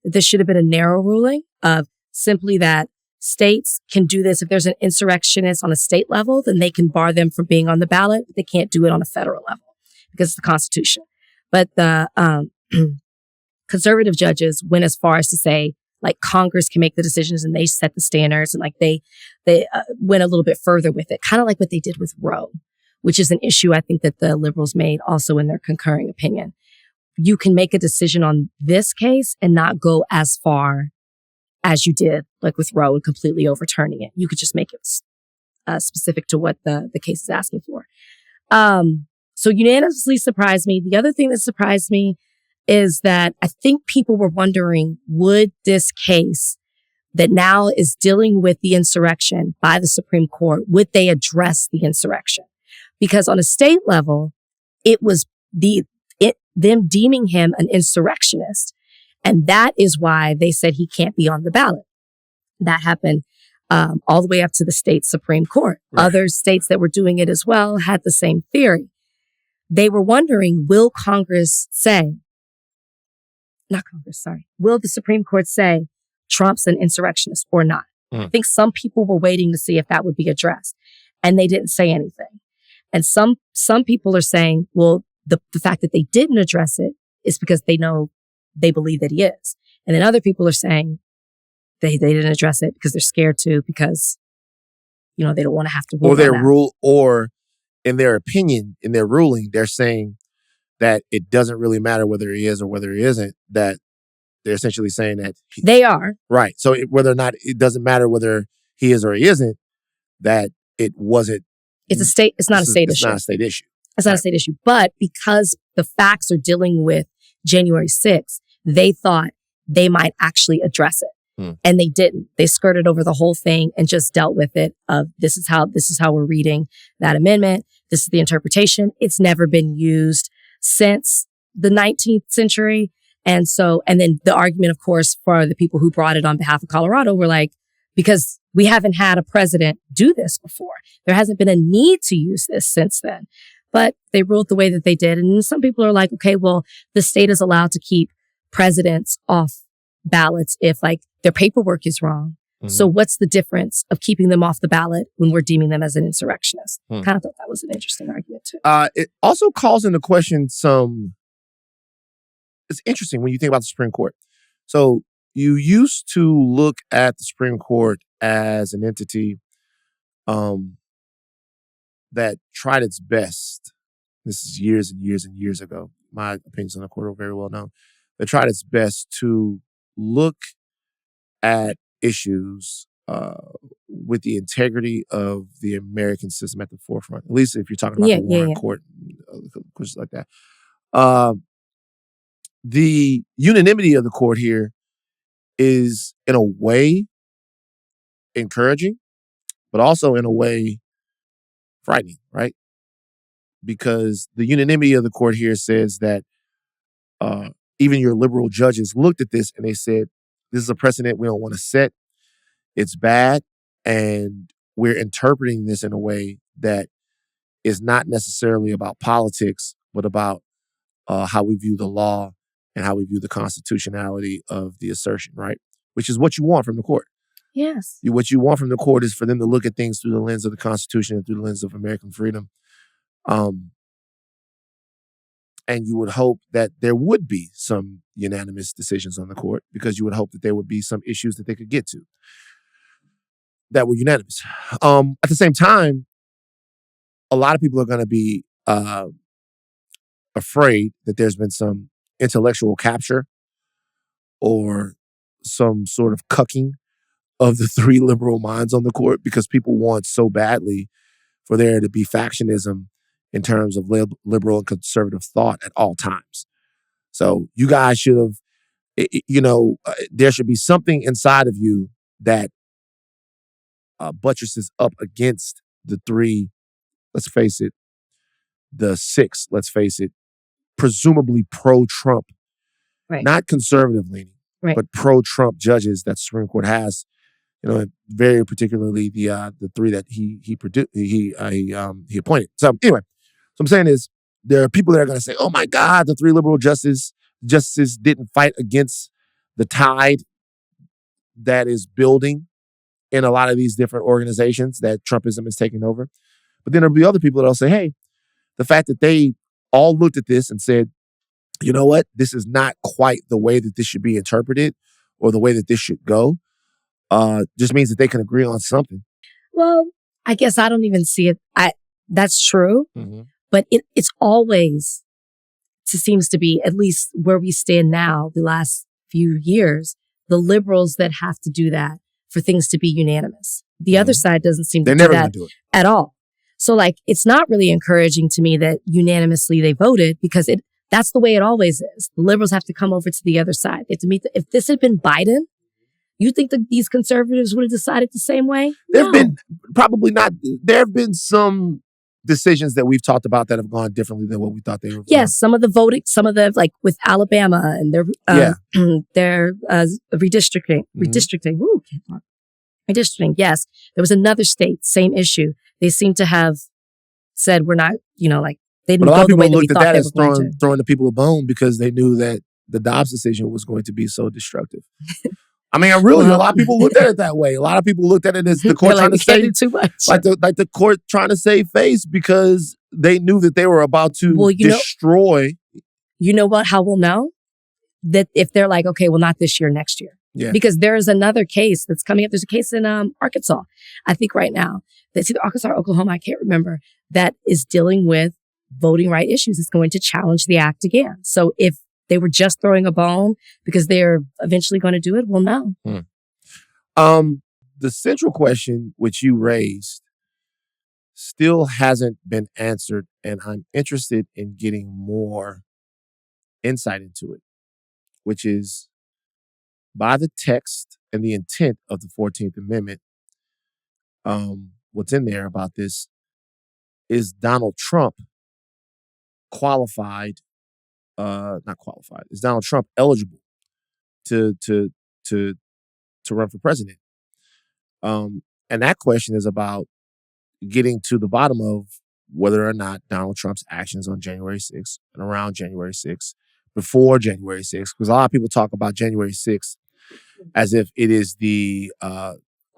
That this should have been a narrow ruling of simply that states can do this. If there's an insurrectionist on a state level, then they can bar them from being on the ballot. They can't do it on a federal level. because it's the Constitution. But the conservative judges went as far as to say, like, Congress can make the decisions and they set the standards, and like they went a little bit further with it, kind of like what they did with Roe, which is an issue I think that the liberals made also in their concurring opinion. You can make a decision on this case and not go as far as you did, like with Roe, and completely overturning it. You could just make it specific to what the case is asking for. So unanimously surprised me. The other thing that surprised me is that I think people were wondering, would this case that now is dealing with the insurrection by the Supreme Court, would they address the insurrection? Because on a state level, it was them deeming him an insurrectionist. And that is why they said he can't be on the ballot. That happened all the way up to the state Supreme Court. Right. Other states that were doing it as well had the same theory. They were wondering, will the Supreme Court say Trump's an insurrectionist or not? I think some people were waiting to see if that would be addressed, and they didn't say anything. And some people are saying, well, the fact that they didn't address it is because they believe that he is. And then other people are saying they didn't address it because they're scared to, because, they don't want to have to rule. Or in their opinion, in their ruling, they're saying that it doesn't really matter whether he is or whether he isn't, that they're essentially saying that they are. Right. So whether or not, it doesn't matter whether he is or he isn't, that it wasn't. It's not a state issue. It's not a state issue. It's not a state issue. But because the facts are dealing with January 6th, they thought they might actually address it. And they didn't. They skirted over the whole thing and just dealt with it of, this is how we're reading that amendment. This is the interpretation. It's never been used since the 19th century. And then the argument, of course, for the people who brought it on behalf of Colorado were like, because we haven't had a president do this before. There hasn't been a need to use this since then. But they ruled the way that they did. And some people are like, okay, well, the state is allowed to keep presidents off ballots if like their paperwork is wrong. Mm-hmm. So what's the difference of keeping them off the ballot when we're deeming them as an insurrectionist? Kind of thought that was an interesting argument too. It also calls into question it's interesting when you think about the Supreme Court. So you used to look at the Supreme Court as an entity that tried its best. This is years and years and years ago. My opinions on the court are very well known. They tried its best to look at issues with the integrity of the American system at the forefront. At least if you're talking about the Warren Court, questions like that. The unanimity of the court here is, in a way, encouraging, but also in a way frightening, right? Because the unanimity of the court here says that even your liberal judges looked at this and they said, this is a precedent we don't want to set. It's bad. And we're interpreting this in a way that is not necessarily about politics, but about how we view the law and how we view the constitutionality of the assertion, right? Which is what you want from the court. Yes. What you want from the court is for them to look at things through the lens of the Constitution and through the lens of American freedom. And you would hope that there would be some unanimous decisions on the court, because you would hope that there would be some issues that they could get to that were unanimous. At the same time, a lot of people are going to be afraid that there's been some intellectual capture or some sort of cucking of the three liberal minds on the court, because people want so badly for there to be factionism in terms of liberal and conservative thought at all times. So you guys should have, there should be something inside of you that buttresses up against the three, let's face it, the six, let's face it, presumably pro-Trump, right, not conservative leaning, right, but pro-Trump judges that the Supreme Court has. Very particularly the three that he appointed. So anyway, so I'm saying is, there are people that are going to say, "Oh my God, the three liberal justices didn't fight against the tide that is building in a lot of these different organizations that Trumpism is taking over." But then there'll be other people that'll say, "Hey, the fact that they all looked at this and said, you know what? This is not quite the way that this should be interpreted or the way that this should go. Just means that they can agree on something. Well, I guess I don't even see it. That's true. Mm-hmm. But it's always, seems to be, at least where we stand now, the last few years, the liberals that have to do that for things to be unanimous. The other side doesn't seem to do that at all. So like, it's not really encouraging to me that unanimously they voted, because that's the way it always is. The liberals have to come over to the other side. They have to meet. If this had been Biden, you think that these conservatives would have decided the same way? There have been, probably not. There have been some decisions that we've talked about that have gone differently than what we thought they were. Yes, some of the like with Alabama and their redistricting. Ooh, can't talk. Redistricting. Yes, there was another state, same issue. They seem to have said we're not, like they didn't go the way that we thought they were going to. Throwing the people a bone because they knew that the Dobbs decision was going to be so destructive. I mean, a lot of people looked at it that way. A lot of people looked at it as the court trying to save too much, like the court trying to save face because they knew that they were about to destroy. You know what? How we'll know that if they're like, okay, well, not this year, next year, because there is another case that's coming up. There's a case in Arkansas, I think, right now. That's either Arkansas or Oklahoma. I can't remember. That is dealing with voting right issues. It's going to challenge the act again. So if they were just throwing a bone because they're eventually going to do it, well, no. The central question which you raised still hasn't been answered, and I'm interested in getting more insight into it, which is by the text and the intent of the 14th Amendment, what's in there about this is Donald Trump is Donald Trump eligible to run for president? And that question is about getting to the bottom of whether or not Donald Trump's actions on January 6th and around January 6th, before January 6th, because a lot of people talk about January 6th as if it is the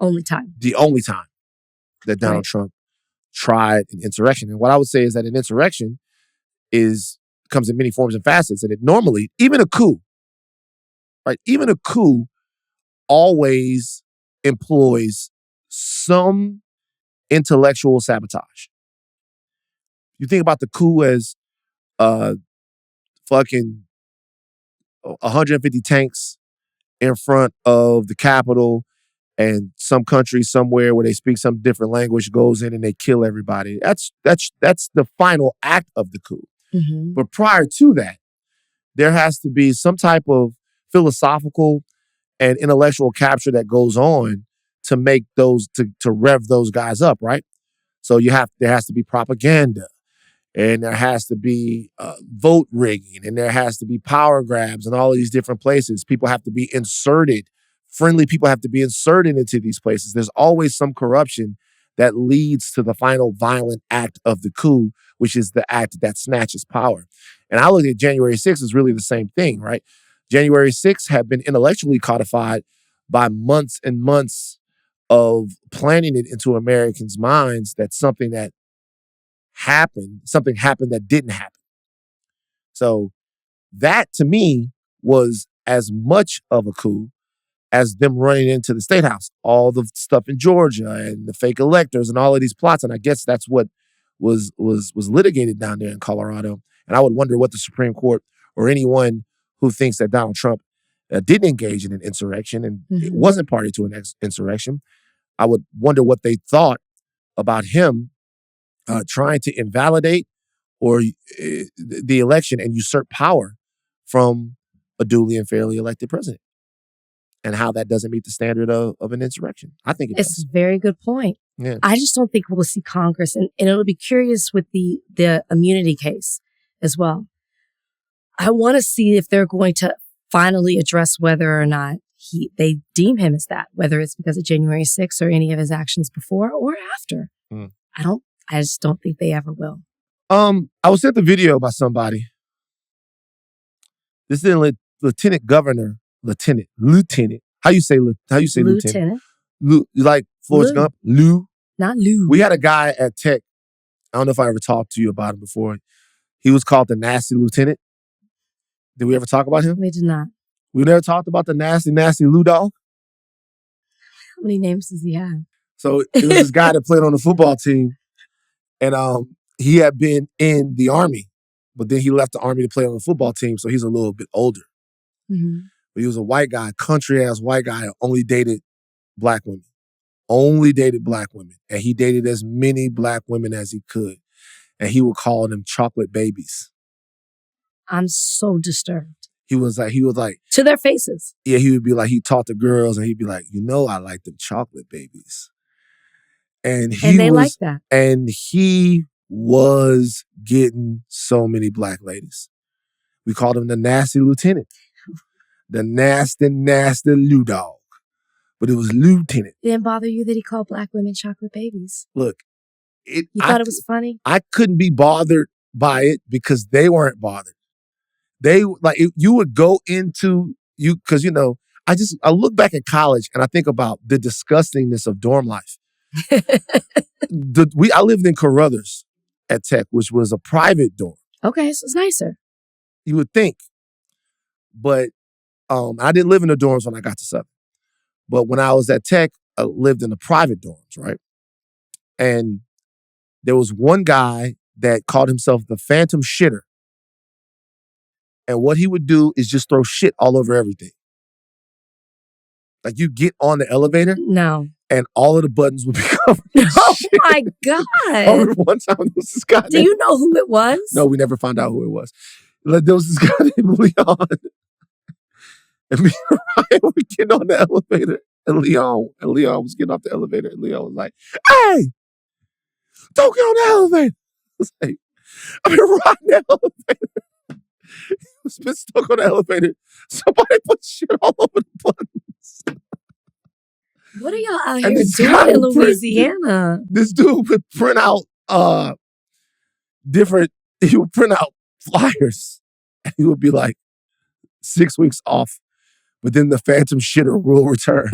only time that Donald Trump tried an insurrection. And what I would say is that an insurrection comes in many forms and facets, and it normally, even a coup always employs some intellectual sabotage. You think about the coup as fucking 150 tanks in front of the Capitol, and some country somewhere where they speak some different language goes in and they kill everybody. That's the final act of the coup. Mm-hmm. But prior to that, there has to be some type of philosophical and intellectual capture that goes on to make those, to rev those guys up, right? So there has to be propaganda, and there has to be vote rigging, and there has to be power grabs in all of these different places. People have to be inserted. Friendly people have to be inserted into these places. There's always some corruption that leads to the final violent act of the coup, which is the act that snatches power. And I look at January 6th as really the same thing, right? January 6th had been intellectually codified by months and months of planning it into Americans' minds that something happened that didn't happen. So that, to me, was as much of a coup as them running into the State House, all the stuff in Georgia and the fake electors and all of these plots. And I guess that's what was litigated down there in Colorado. And I would wonder what the Supreme Court or anyone who thinks that Donald Trump didn't engage in an insurrection and it wasn't party to an insurrection, I would wonder what they thought about him trying to invalidate or the election and usurp power from a duly and fairly elected president, and how that doesn't meet the standard of an insurrection. I think it's does. a very good point. Yeah. I just don't think we'll see Congress, and it'll be curious with the immunity case as well. I want to see if they're going to finally address whether or not they deem him as that, whether it's because of January 6th or any of his actions before or after. I just don't think they ever will. I was sent the video by somebody. This is Lieutenant Governor. Lieutenant. How you say lieutenant? Like Forrest Gump? Not Lou. We had a guy at Tech. I don't know if I ever talked to you about him before. He was called the Nasty Lieutenant. Did we ever talk about him? We did not. We never talked about the Nasty Lou Dog. How many names does he have? So it was this guy that played on the football team, and he had been in the Army, but then he left the Army to play on the football team, so he's a little bit older. Mm-hmm. But he was a white guy, country-ass white guy, only dated black women. Only dated black women. And he dated as many black women as he could. And he would call them chocolate babies. I'm so disturbed. He was like, to their faces. Yeah, he would be like, he taught the girls and he'd be like, I like them chocolate babies. And they like that. And he was getting so many black ladies. We called him the Nasty Lieutenant. The nasty Lou Dog. But it was Lieutenant. It didn't bother you that he called black women chocolate babies? Look. You thought it was funny? I couldn't be bothered by it because they weren't bothered. They, like, you would go into, because, I look back at college and I think about the disgustingness of dorm life. I lived in Carruthers at Tech, which was a private dorm. Okay, so it's nicer. You would think. But I didn't live in the dorms when I got to Southern. But when I was at Tech, I lived in the private dorms, right? And there was one guy that called himself the Phantom Shitter. And what he would do is just throw shit all over everything. Like, you get on the elevator. No. And all of the buttons would be covered in shit. My God. I remember one time there was this guy. Do you know who it was? No, we never found out who it was. Like, there was this guy named Leon. And me and Ryan were getting on the elevator. And Leon was getting off the elevator. And Leon was like, hey, don't get on the elevator. I was like, I've been riding the elevator. He's been stuck on the elevator. Somebody put shit all over the buttons. What are y'all out here doing in Louisiana? This dude would print out he would print out flyers. And he would be like, 6 weeks off. But then the Phantom Shitter will return.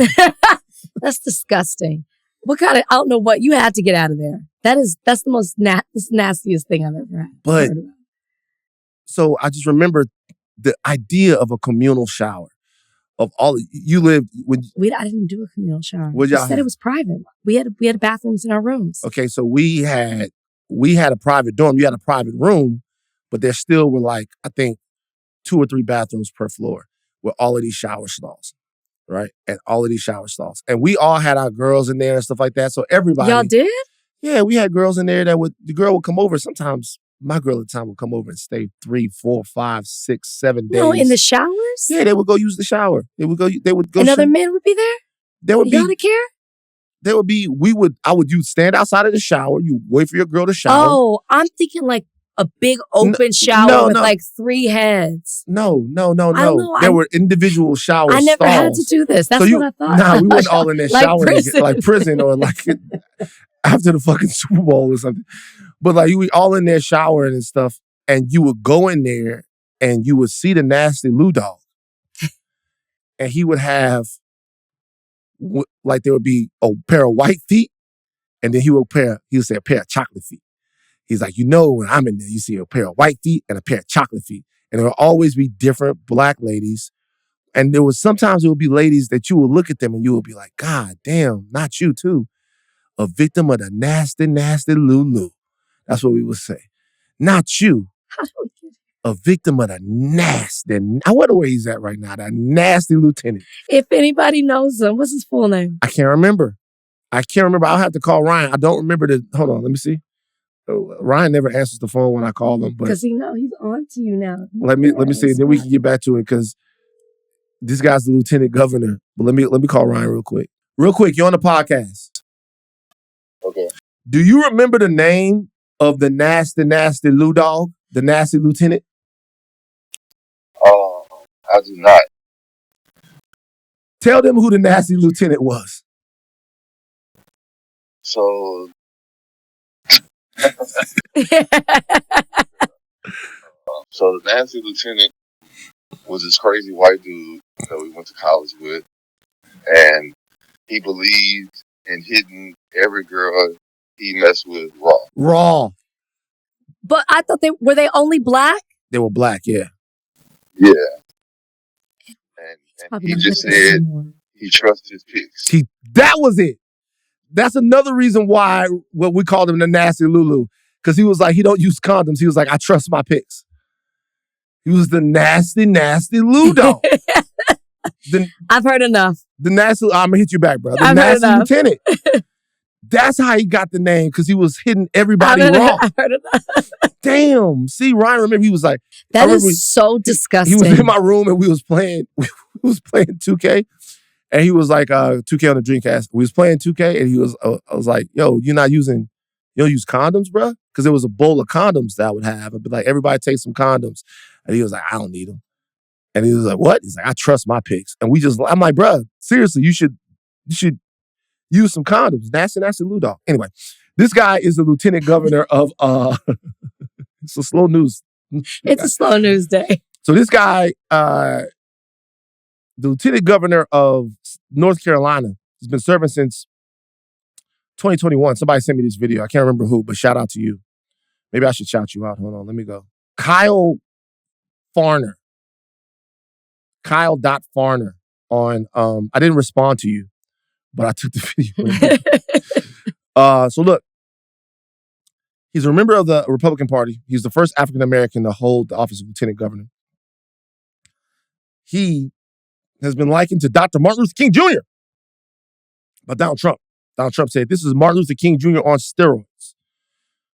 That's disgusting. I don't know what, you had to get out of there. That's the most nastiest thing I've ever had. But, so I just remember the idea of a communal shower. Of all, you lived when... I didn't do a communal shower. We said it was private. We had bathrooms in our rooms. Okay, so we had a private dorm. You had a private room, but there still were like, I think, 2 or 3 bathrooms per floor with all of these shower stalls, right? And all of these shower stalls. And we all had our girls in there and stuff like that. So everybody... Y'all did? Yeah, we had girls in there the girl would come over. Sometimes my girl at the time would come over and stay 3, 4, 5, 6, 7 days. No, in the showers? Yeah, they would go use the shower. They would go. And other men would be there? Y'all didn't care? There would be, you'd stand outside of the shower, you wait for your girl to shower. Oh, I'm thinking like a big open shower with like 3 heads. No. I don't know, there were individual shower stalls. I never had to do this. That's what I thought. Nah, we weren't all in there like showering prison. like prison or like after the fucking Super Bowl or something. But like, you were all in there showering and stuff, and you would go in there and you would see the Nasty Lou Dog. And he would have, like, there would be a pair of white feet, and then he would say a pair of chocolate feet. He's like, when I'm in there, you see a pair of white feet and a pair of chocolate feet. And there would always be different black ladies. And sometimes it would be ladies that you would look at them and you would be like, God damn, not you too. A victim of the nasty Lulu. That's what we would say. Not you. How do we get a victim of the nasty. I wonder where he's at right now. That nasty lieutenant. If anybody knows him, what's his full name? I can't remember. I'll have to call Ryan. I don't remember hold on, let me see. Ryan never answers the phone when I call him. Because he's on to you now. Let me see. Then we can get back to it because this guy's the lieutenant governor. But let me call Ryan real quick. Real quick, you're on the podcast. Okay. Do you remember the name of the nasty Lou Dog? The nasty lieutenant? I do not. Tell them who the nasty lieutenant was. So, the nasty lieutenant was this crazy white dude that we went to college with, and he believed in hitting every girl he messed with raw. But I thought were they only black? They were black, yeah. Yeah. And he just said he trusted his picks. That was it. That's another reason why we called him the nasty Lulu. Because he was like, he don't use condoms. He was like, I trust my picks. He was the nasty, nasty Ludo. I've heard enough. The nasty, I'm going to hit you back, bro. The I've nasty lieutenant. That's how he got the name, because he was hitting everybody wrong. I've heard enough. Damn. See, Ryan, remember, he was like, that is so disgusting. He was in my room and we was playing 2K. And he was like, 2K on the Dreamcast. We was playing 2K and he was, I was like, yo, you don't use condoms, bro? Because there was a bowl of condoms that I would have. I'd be like, everybody take some condoms. And he was like, I don't need them. And he was like, what? He's like, I trust my picks. And I'm like, bro, seriously, you should use some condoms. Nasty, nasty Ludog. Anyway, this guy is the lieutenant governor of, it's a slow news. It's a slow news day. So this guy, the lieutenant governor of North Carolina, has been serving since 2021. Somebody sent me this video. I can't remember who, but shout out to you. Maybe I should shout you out. Hold on, let me go. Kyle Farner. Kyle.Farner on, I didn't respond to you, but I took the video. So look, he's a member of the Republican Party. He's the first African-American to hold the office of lieutenant governor. He has been likened to Dr. Martin Luther King Jr. by Donald Trump. Donald Trump said, this is Martin Luther King Jr. on steroids.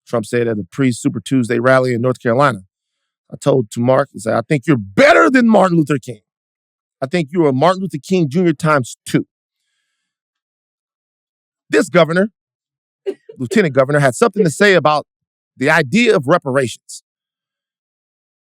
Trump said at the pre-Super Tuesday rally in North Carolina. I told to Mark, he said, I think you're better than Martin Luther King. I think you are Martin Luther King Jr. times 2. This governor, lieutenant governor, had something to say about the idea of reparations.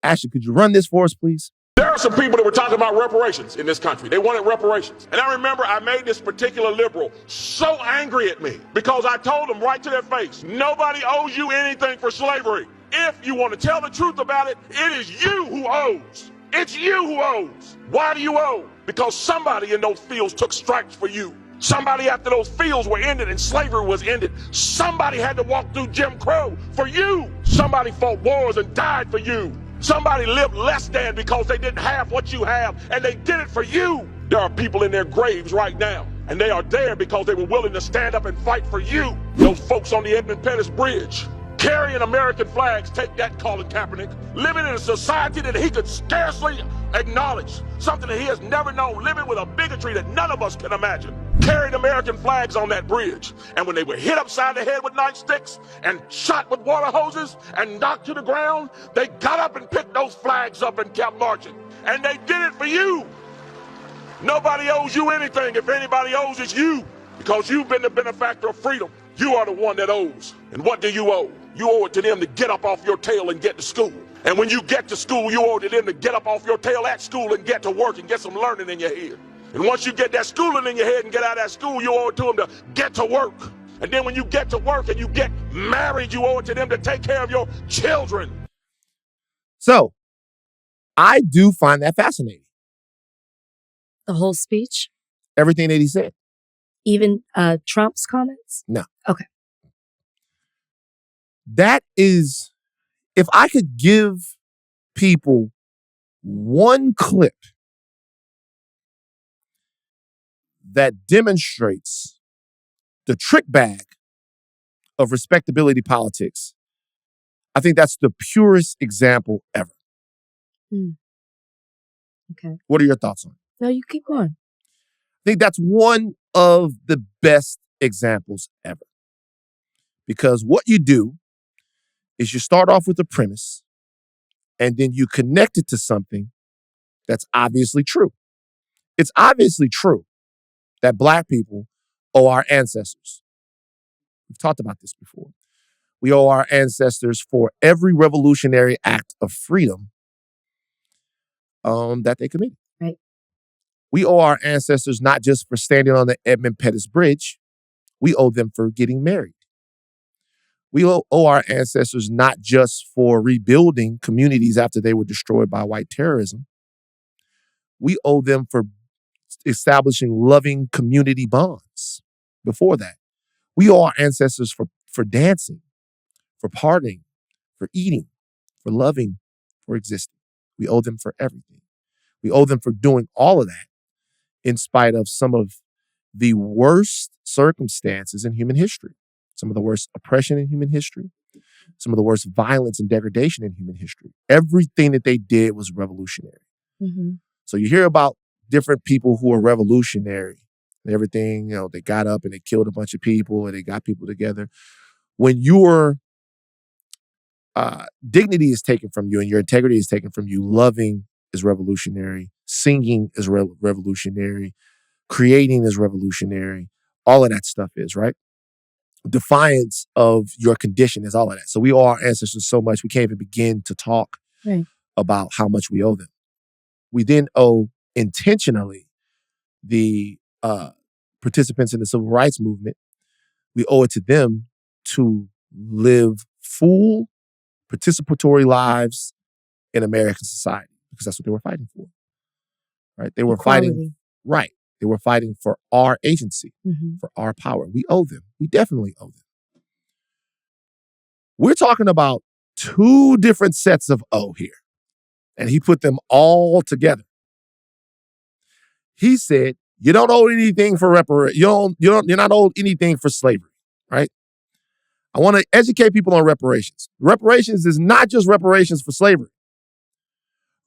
Ashleigh, could you run this for us, please? There are some people that were talking about reparations in this country. They wanted reparations. And I remember I made this particular liberal so angry at me because I told them right to their face, nobody owes you anything for slavery. If you want to tell the truth about it, it is you who owes. It's you who owes. Why do you owe? Because somebody in those fields took stripes for you. Somebody after those fields were ended and slavery was ended, somebody had to walk through Jim Crow for you. Somebody fought wars and died for you. Somebody lived less than because they didn't have what you have, and they did it for you. There are people in their graves right now, and they are there because they were willing to stand up and fight for you. Those folks on the Edmund Pettus Bridge, carrying American flags, take that, Colin Kaepernick, living in a society that he could scarcely acknowledge, something that he has never known, living with a bigotry that none of us can imagine. Carried American flags on that bridge, and when they were hit upside the head with nightsticks and shot with water hoses and knocked to the ground, they got up and picked those flags up and kept marching. And they did it for you. Nobody owes you anything. If anybody owes, it's you, because you've been the benefactor of freedom. You are the one that owes. And what do you owe? You owe it to them to get up off your tail and get to school. And when you get to school, you owe it to them to get up off your tail at school and get to work and get some learning in your head. And once you get that schooling in your head and get out of that school, you owe it to them to get to work. And then when you get to work and you get married, you owe it to them to take care of your children. So, I do find that fascinating. The whole speech? Everything that he said. Even Trump's comments? No. Okay. That is, if I could give people one clip that demonstrates the trick bag of respectability politics, I think that's the purest example ever. Okay. What are your thoughts on it? No, you keep going. I think that's one of the best examples ever. Because what you do is you start off with a premise and then you connect it to something that's obviously true. It's obviously true that Black people owe our ancestors. We've talked about this before. We owe our ancestors for every revolutionary act of freedom that they committed. Right. We owe our ancestors not just for standing on the Edmund Pettus Bridge. We owe them for getting married. We owe our ancestors not just for rebuilding communities after they were destroyed by white terrorism. We owe them for establishing loving community bonds before that. We owe our ancestors for dancing, for partying, for eating, for loving, for existing. We owe them for everything. We owe them for doing all of that in spite of some of the worst circumstances in human history, some of the worst oppression in human history, some of the worst violence and degradation in human history. Everything that they did was revolutionary. Mm-hmm. So you hear about different people who are revolutionary and everything, they got up and they killed a bunch of people and they got people together. When your dignity is taken from you and your integrity is taken from you, loving is revolutionary, singing is revolutionary, creating is revolutionary, all of that stuff is, right? Defiance of your condition is all of that. So we owe our ancestors so much, we can't even begin to talk about how much we owe them. We then owe intentionally the participants in the civil rights movement. We owe it to them to live full, participatory lives in American society, because that's what they were fighting for. Right? They were fighting. Right. They were fighting for our agency, for our power. We owe them. We definitely owe them. We're talking about two different sets of owe here. And he put them all together. He said, you don't owe anything for you're not owed anything for slavery, right? I want to educate people on reparations. Reparations is not just reparations for slavery.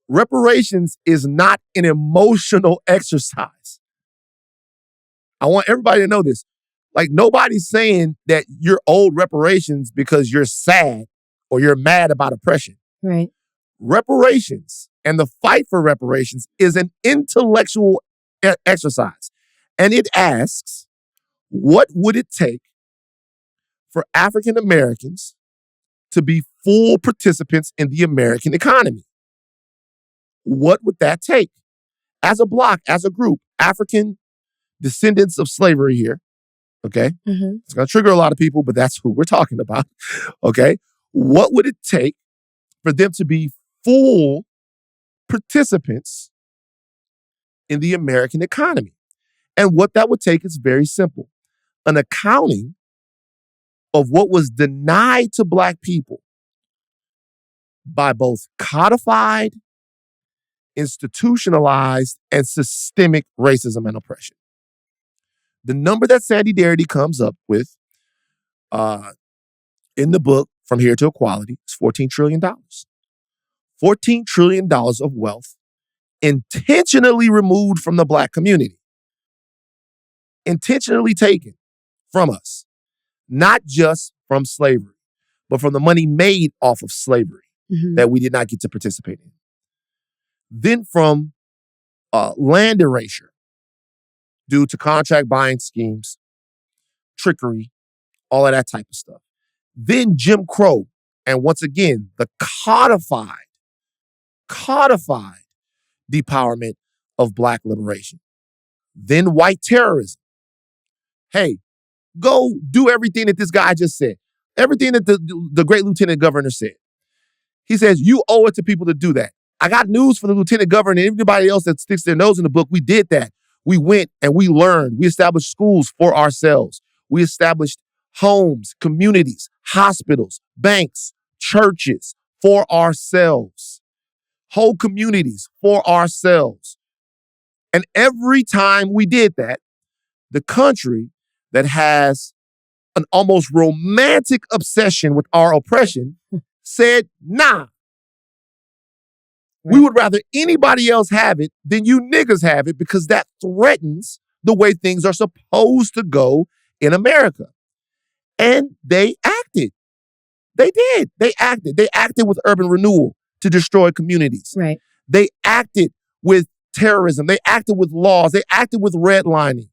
Reparations is not an emotional exercise. I want everybody to know this. Like, nobody's saying that you're owed reparations because you're sad or you're mad about oppression. Right. Reparations and the fight for reparations is an intellectual exercise. And it asks, what would it take for African Americans to be full participants in the American economy? What would that take? As a block, as a group, African descendants of slavery here, okay? It's going to trigger a lot of people, but that's who we're talking about, okay? What would it take for them to be full participants in the American economy? And what that would take is very simple. An accounting of what was denied to Black people by both codified, institutionalized, and systemic racism and oppression. The number that Sandy Darity comes up with in the book, From Here to Equality, is $14 trillion. $14 trillion of wealth intentionally removed from the Black community. Intentionally taken from us. Not just from slavery, but from the money made off of slavery that we did not get to participate in. Then from land erasure due to contract buying schemes, trickery, all of that type of stuff. Then Jim Crow, and once again, the codified depowerment of Black liberation. Then white terrorism. Hey, go do everything that this guy just said. Everything that the great lieutenant governor said. He says, you owe it to people to do that. I got news for the lieutenant governor and everybody else that sticks their nose in the book. We did that. We went and we learned. We established schools for ourselves. We established homes, communities, hospitals, banks, churches for ourselves. Whole communities for ourselves. And every time we did that, the country that has an almost romantic obsession with our oppression said, nah. We would rather anybody else have it than you niggas have it, because that threatens the way things are supposed to go in America. And they acted. They did. They acted. They acted with urban renewal to destroy communities. Right. They acted with terrorism. They acted with laws. They acted with redlining.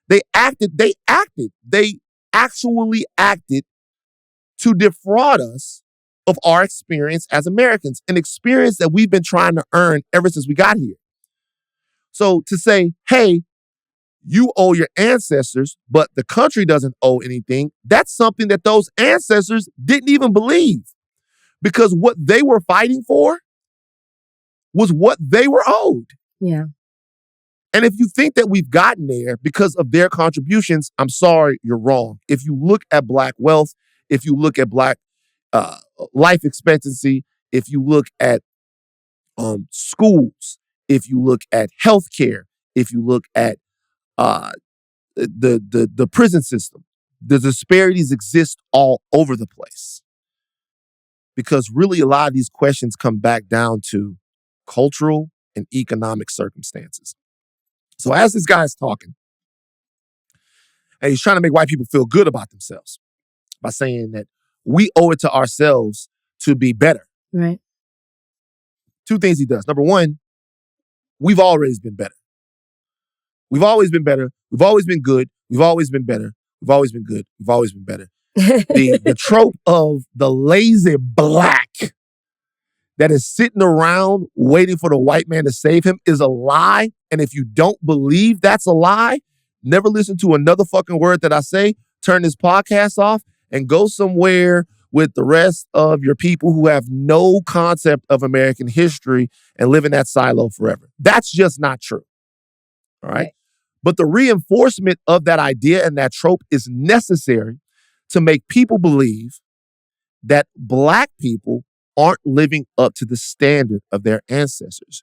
They actually acted to defraud us of our experience as Americans, an experience that we've been trying to earn ever since we got here. So to say, hey, you owe your ancestors, but the country doesn't owe anything, that's something that those ancestors didn't even believe, because what they were fighting for was what they were owed. Yeah. And if you think that we've gotten there because of their contributions, I'm sorry, you're wrong. If you look at Black wealth, if you look at Black life expectancy, if you look at schools, if you look at healthcare, if you look at the prison system, the disparities exist all over the place. Because really a lot of these questions come back down to cultural and economic circumstances. So as this guy is talking, and he's trying to make white people feel good about themselves by saying that we owe it to ourselves to be better. Right. Two things he does. Number one, we've always been better. We've always been better. We've always been good. We've always been better. We've always been good. We've always been better. The trope of the lazy black that is sitting around waiting for the white man to save him is a lie. And if you don't believe that's a lie, never listen to another fucking word that I say. Turn this podcast off and go somewhere with the rest of your people who have no concept of American history and live in that silo forever. That's just not true. All right? But the reinforcement of that idea and that trope is necessary to make people believe that black people aren't living up to the standard of their ancestors.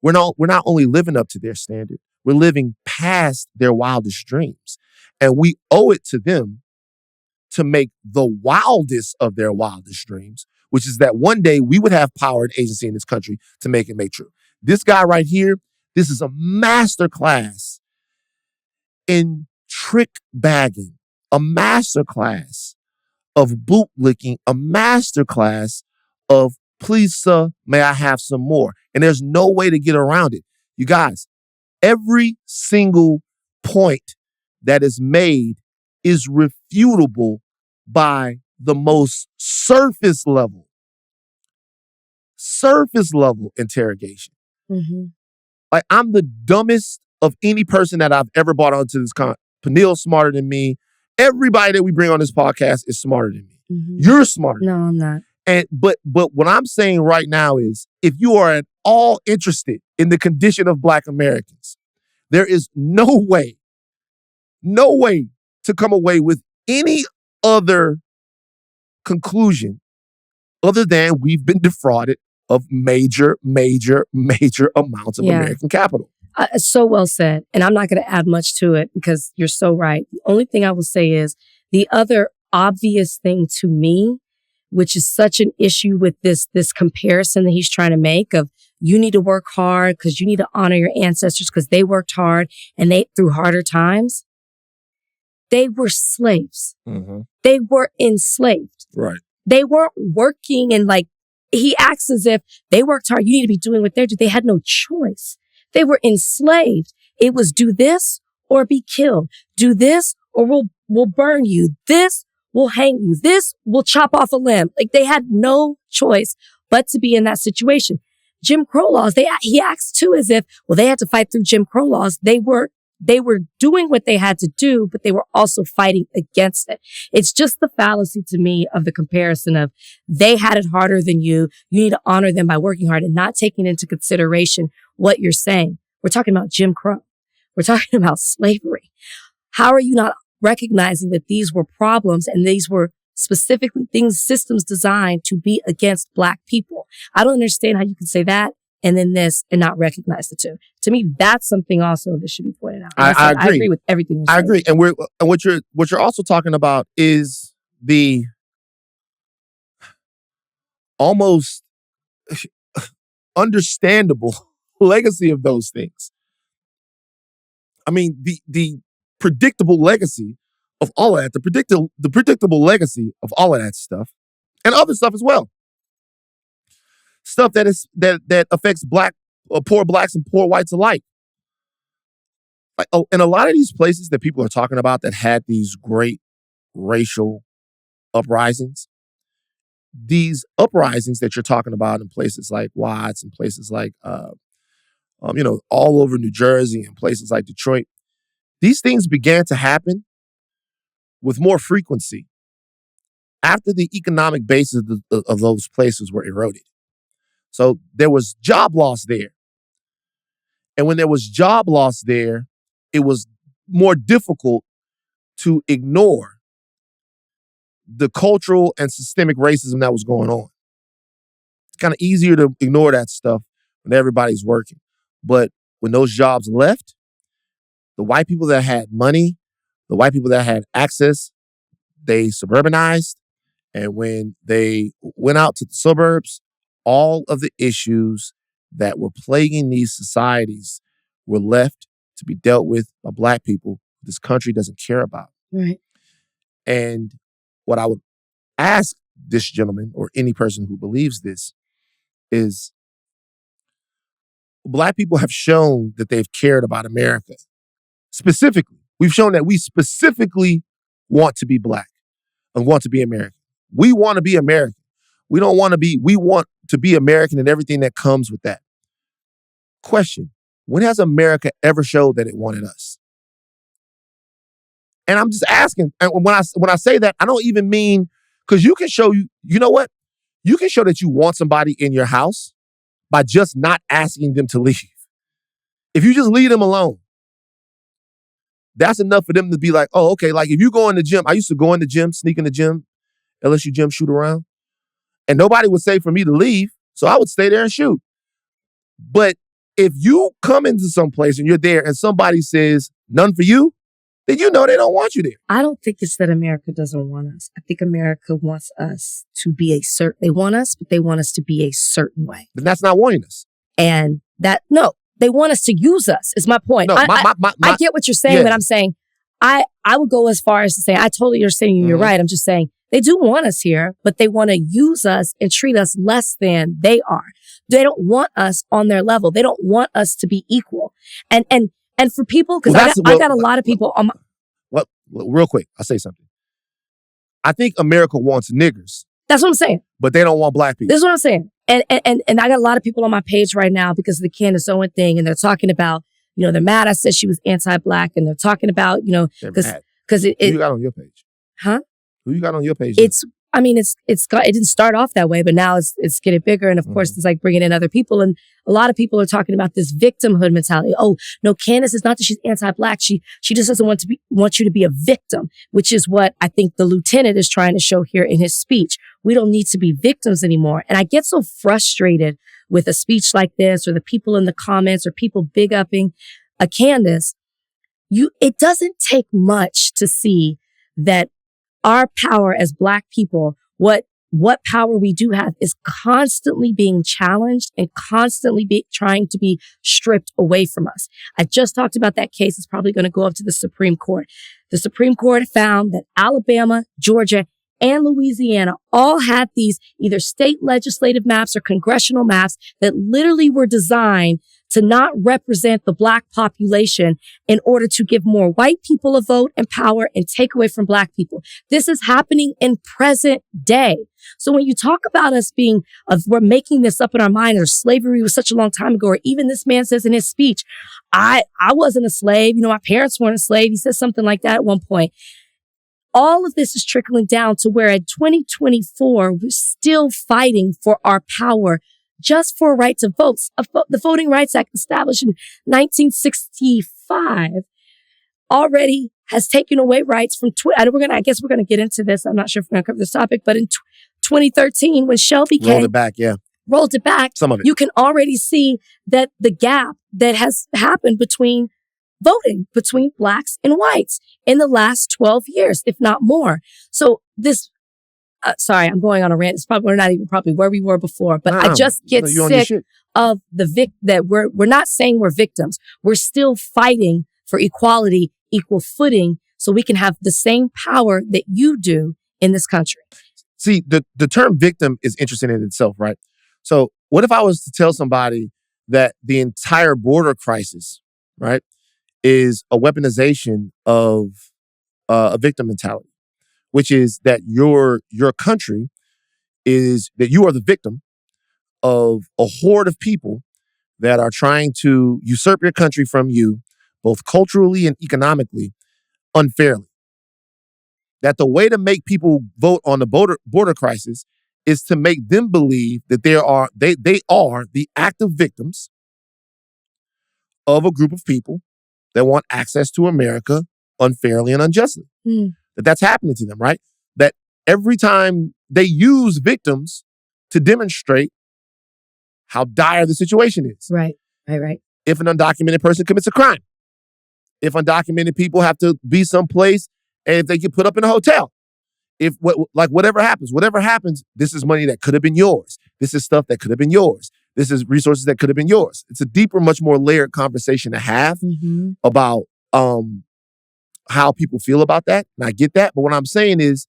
We're not only living up to their standard, we're living past their wildest dreams. And we owe it to them to make the wildest of their wildest dreams, which is that one day we would have power and agency in this country to make it make true. This guy right here, this is a masterclass in trick bagging, a masterclass of bootlicking, a masterclass of please, sir, may I have some more? And there's no way to get around it. You guys, every single point that is made is refutable by the most surface level interrogation. Mm-hmm. Like, I'm the dumbest of any person that I've ever brought onto this Peniel's smarter than me. Everybody that we bring on this podcast is smarter than me. Mm-hmm. You're smarter. No, I'm not. But what I'm saying right now is, if you are at all interested in the condition of Black Americans, there is no way to come away with any other conclusion other than we've been defrauded of major amounts of American capital. So well said. And I'm not going to add much to it because you're so right. The only thing I will say is the other obvious thing to me, which is such an issue with this comparison that he's trying to make of you need to work hard because you need to honor your ancestors because they worked hard and they through harder times. They were slaves. Mm-hmm. They were enslaved. Right. They weren't working and he acts as if they worked hard. You need to be doing what they're doing. They had no choice. They were enslaved. It was do this or be killed. Do this or we'll burn you. This will hang you. This will chop off a limb. They had no choice but to be in that situation. Jim Crow laws, he acts too as if, they had to fight through Jim Crow laws. They were doing what they had to do, but they were also fighting against it. It's just the fallacy to me of the comparison of they had it harder than you. You need to honor them by working hard and not taking into consideration what you're saying. We're talking about Jim Crow. We're talking about slavery. How are you not recognizing that these were problems and these were specifically systems designed to be against Black people? I don't understand how you can say that and then this and not recognize the two. To me, that's something also that should be pointed out. I agree. I agree with everything you're saying. I agree. And what you're also talking about is the almost understandable legacy of those things. I mean, the predictable legacy of all of that, the predictable legacy of all of that stuff, and other stuff as well. Stuff that affects poor Blacks and poor whites alike. In a lot of these places that people are talking about that had these great racial uprisings, these uprisings that you're talking about in places like Watts and places like, all over New Jersey and places like Detroit, these things began to happen with more frequency after the economic basis of those places were eroded. So there was job loss there. And when there was job loss there, it was more difficult to ignore the cultural and systemic racism that was going on. It's kind of easier to ignore that stuff when everybody's working. But when those jobs left, the white people that had money, the white people that had access, they suburbanized. And when they went out to the suburbs, all of the issues that were plaguing these societies were left to be dealt with by Black people this country doesn't care about. Right. And what I would ask this gentleman or any person who believes this is Black people have shown that they've cared about America. Specifically, we've shown that we specifically want to be Black and want to be American. We want to be American. We want to be American and everything that comes with that. Question, when has America ever showed that it wanted us? And I'm just asking, and when I say that, I don't even mean, because you can show, you know what? You can show that you want somebody in your house by just not asking them to leave. If you just leave them alone, that's enough for them to be like, oh, okay, like if you go in the gym, I used to go in the gym, sneak in the gym, LSU gym, shoot around, and nobody would say for me to leave, so I would stay there and shoot. But if you come into some place and you're there and somebody says, none for you, then you know they don't want you there. I don't think it's that America doesn't want us. I think America wants us to be they want us, but they want us to be a certain way. Then that's not wanting us. And they want us to use us, is my point. No, I get what you're saying, but I'm saying, I would go as far as to say, I totally understand you, you're right. I'm just saying, they do want us here, but they want to use us and treat us less than they are. They don't want us on their level. They don't want us to be equal. And for people, because I got a lot of people on my... Well, real quick, I'll say something. I think America wants niggers. That's what I'm saying. But they don't want Black people. This is what I'm saying. And I got a lot of people on my page right now because of the Candace Owen thing, and they're talking about, they're mad I said she was anti-Black, and they're talking about, because it... Who you got on your page? Huh? Who you got on your page? It didn't start off that way, but now it's getting bigger. And of course, it's like bringing in other people. And a lot of people are talking about this victimhood mentality. Oh, no, Candace is not that she's anti-Black. She just doesn't want you to be a victim, which is what I think the lieutenant is trying to show here in his speech. We don't need to be victims anymore. And I get so frustrated with a speech like this, or the people in the comments, or people big upping a Candace. It doesn't take much to see that our power as Black people, what power we do have, is constantly being challenged and constantly trying to be stripped away from us. I just talked about that case. It's probably going to go up to the Supreme Court. The Supreme Court found that Alabama, Georgia, and Louisiana all had these either state legislative maps or congressional maps that literally were designed to not represent the Black population in order to give more white people a vote and power and take away from Black people. This is happening in present day. So when you talk about us we're making this up in our mind, or slavery was such a long time ago, or even this man says in his speech, I wasn't a slave. My parents weren't a slave. He says something like that at one point. All of this is trickling down to where in 2024, we're still fighting for our power just for a right to vote. The Voting Rights Act, established in 1965, already has taken away rights from, I guess we're going to get into this. I'm not sure if we're going to cover this topic, but in 2013, when Shelby rolled it back, some of it. You can already see that the gap that has happened between voting between Blacks and whites in the last 12 years, if not more. So this, sorry, I'm going on a rant. We're not even probably where we were before, but I just get sick of that we're not saying we're victims. We're still fighting for equality, equal footing, so we can have the same power that you do in this country. See, the term victim is interesting in itself, right? So what if I was to tell somebody that the entire border crisis, right, is a weaponization of a victim mentality, which is that your country is that you are the victim of a horde of people that are trying to usurp your country from you, both culturally and economically, unfairly. That the way to make people vote on the border crisis is to make them believe that they are the active victims of a group of people that want access to America unfairly and unjustly. That's happening to them, right? That every time they use victims to demonstrate how dire the situation is. Right. If an undocumented person commits a crime, if undocumented people have to be someplace and if they get put up in a hotel, whatever happens, this is money that could have been yours. This is stuff that could have been yours. This is resources that could have been yours. It's a deeper, much more layered conversation to have about how people feel about that. And I get that. But what I'm saying is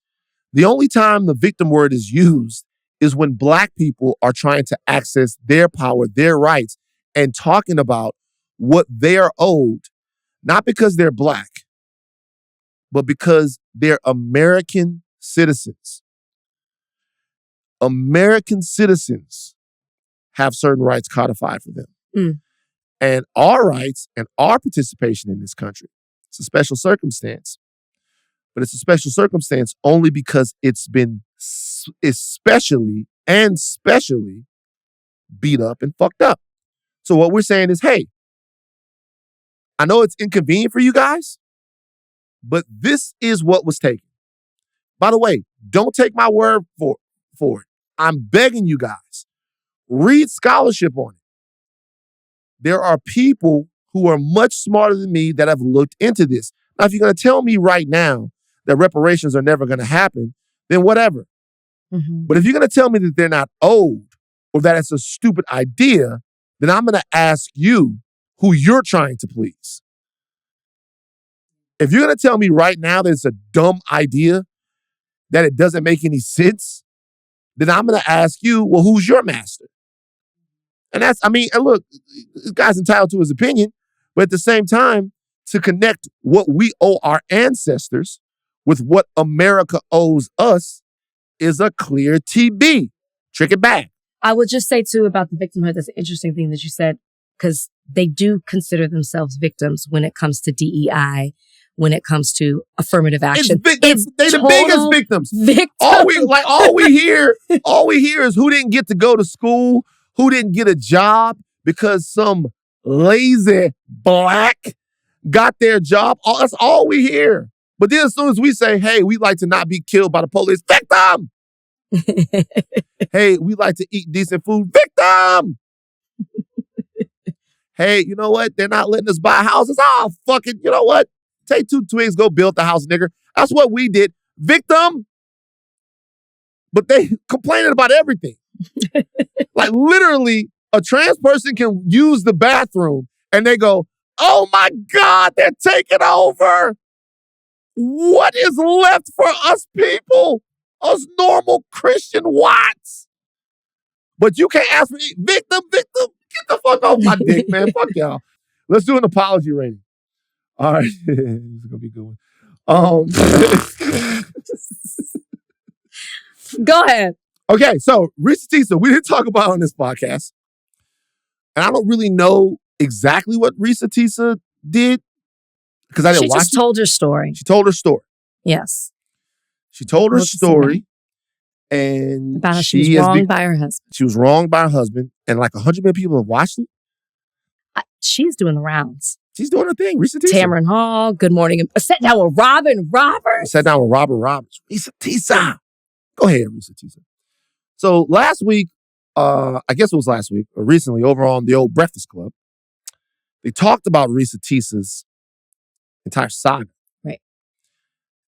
the only time the victim word is used is when Black people are trying to access their power, their rights, and talking about what they are owed, not because they're Black, but because they're American citizens. American citizens have certain rights codified for them. And our rights and our participation in this country, it's a special circumstance. But it's a special circumstance only because it's been especially beat up and fucked up. So what we're saying is, hey, I know it's inconvenient for you guys, but this is what was taken. By the way, don't take my word for it. I'm begging you guys, read scholarship on it. There are people who are much smarter than me that have looked into this. Now, if you're going to tell me right now that reparations are never going to happen, then whatever. But if you're going to tell me that they're not owed or that it's a stupid idea, then I'm going to ask you who you're trying to please. If you're going to tell me right now that it's a dumb idea, that it doesn't make any sense, then I'm going to ask you, well, who's your master? And and look, this guy's entitled to his opinion, but at the same time, to connect what we owe our ancestors with what America owes us is a clear TB. Trick it back. I would just say, too, about the victimhood, that's an interesting thing that you said, because they do consider themselves victims when it comes to DEI, when it comes to affirmative action. They're the biggest victims. All we hear is who didn't get to go to school, who didn't get a job because some lazy Black got their job. That's all we hear. But then as soon as we say, hey, we like to not be killed by the police, victim! Hey, we like to eat decent food, victim! Hey, you know what? They're not letting us buy houses. Oh, fucking, you know what? Take 2 twigs, go build the house, nigger. That's what we did. Victim! But they complaining about everything. Like literally, a trans person can use the bathroom and they go, oh my God, they're taking over. What is left for us people? Us normal Christian whites. But you can't ask me, victim, get the fuck off my dick, man. Fuck y'all. Let's do an apology rating. All right. This is going to be a good one. Go ahead. Okay, so Reesa Teesa, we didn't talk about on this podcast. And I don't really know exactly what Reesa Teesa did because I didn't watch it. She just told her story. She told her story. Yes. She told her story. And about how she was wronged by her husband. She was wronged by her husband. And like 100 million people have watched it. She's doing the rounds. She's doing her thing. Reesa Teesa. Tamron Hall, Good Morning. Sat down with Robin Roberts. Sat down with Robin Roberts. Reesa Teesa. Go ahead, Reesa Teesa. So last week, I guess it was last week, or recently, over on the old Breakfast Club, they talked about Reesa Teesa's entire saga. Right.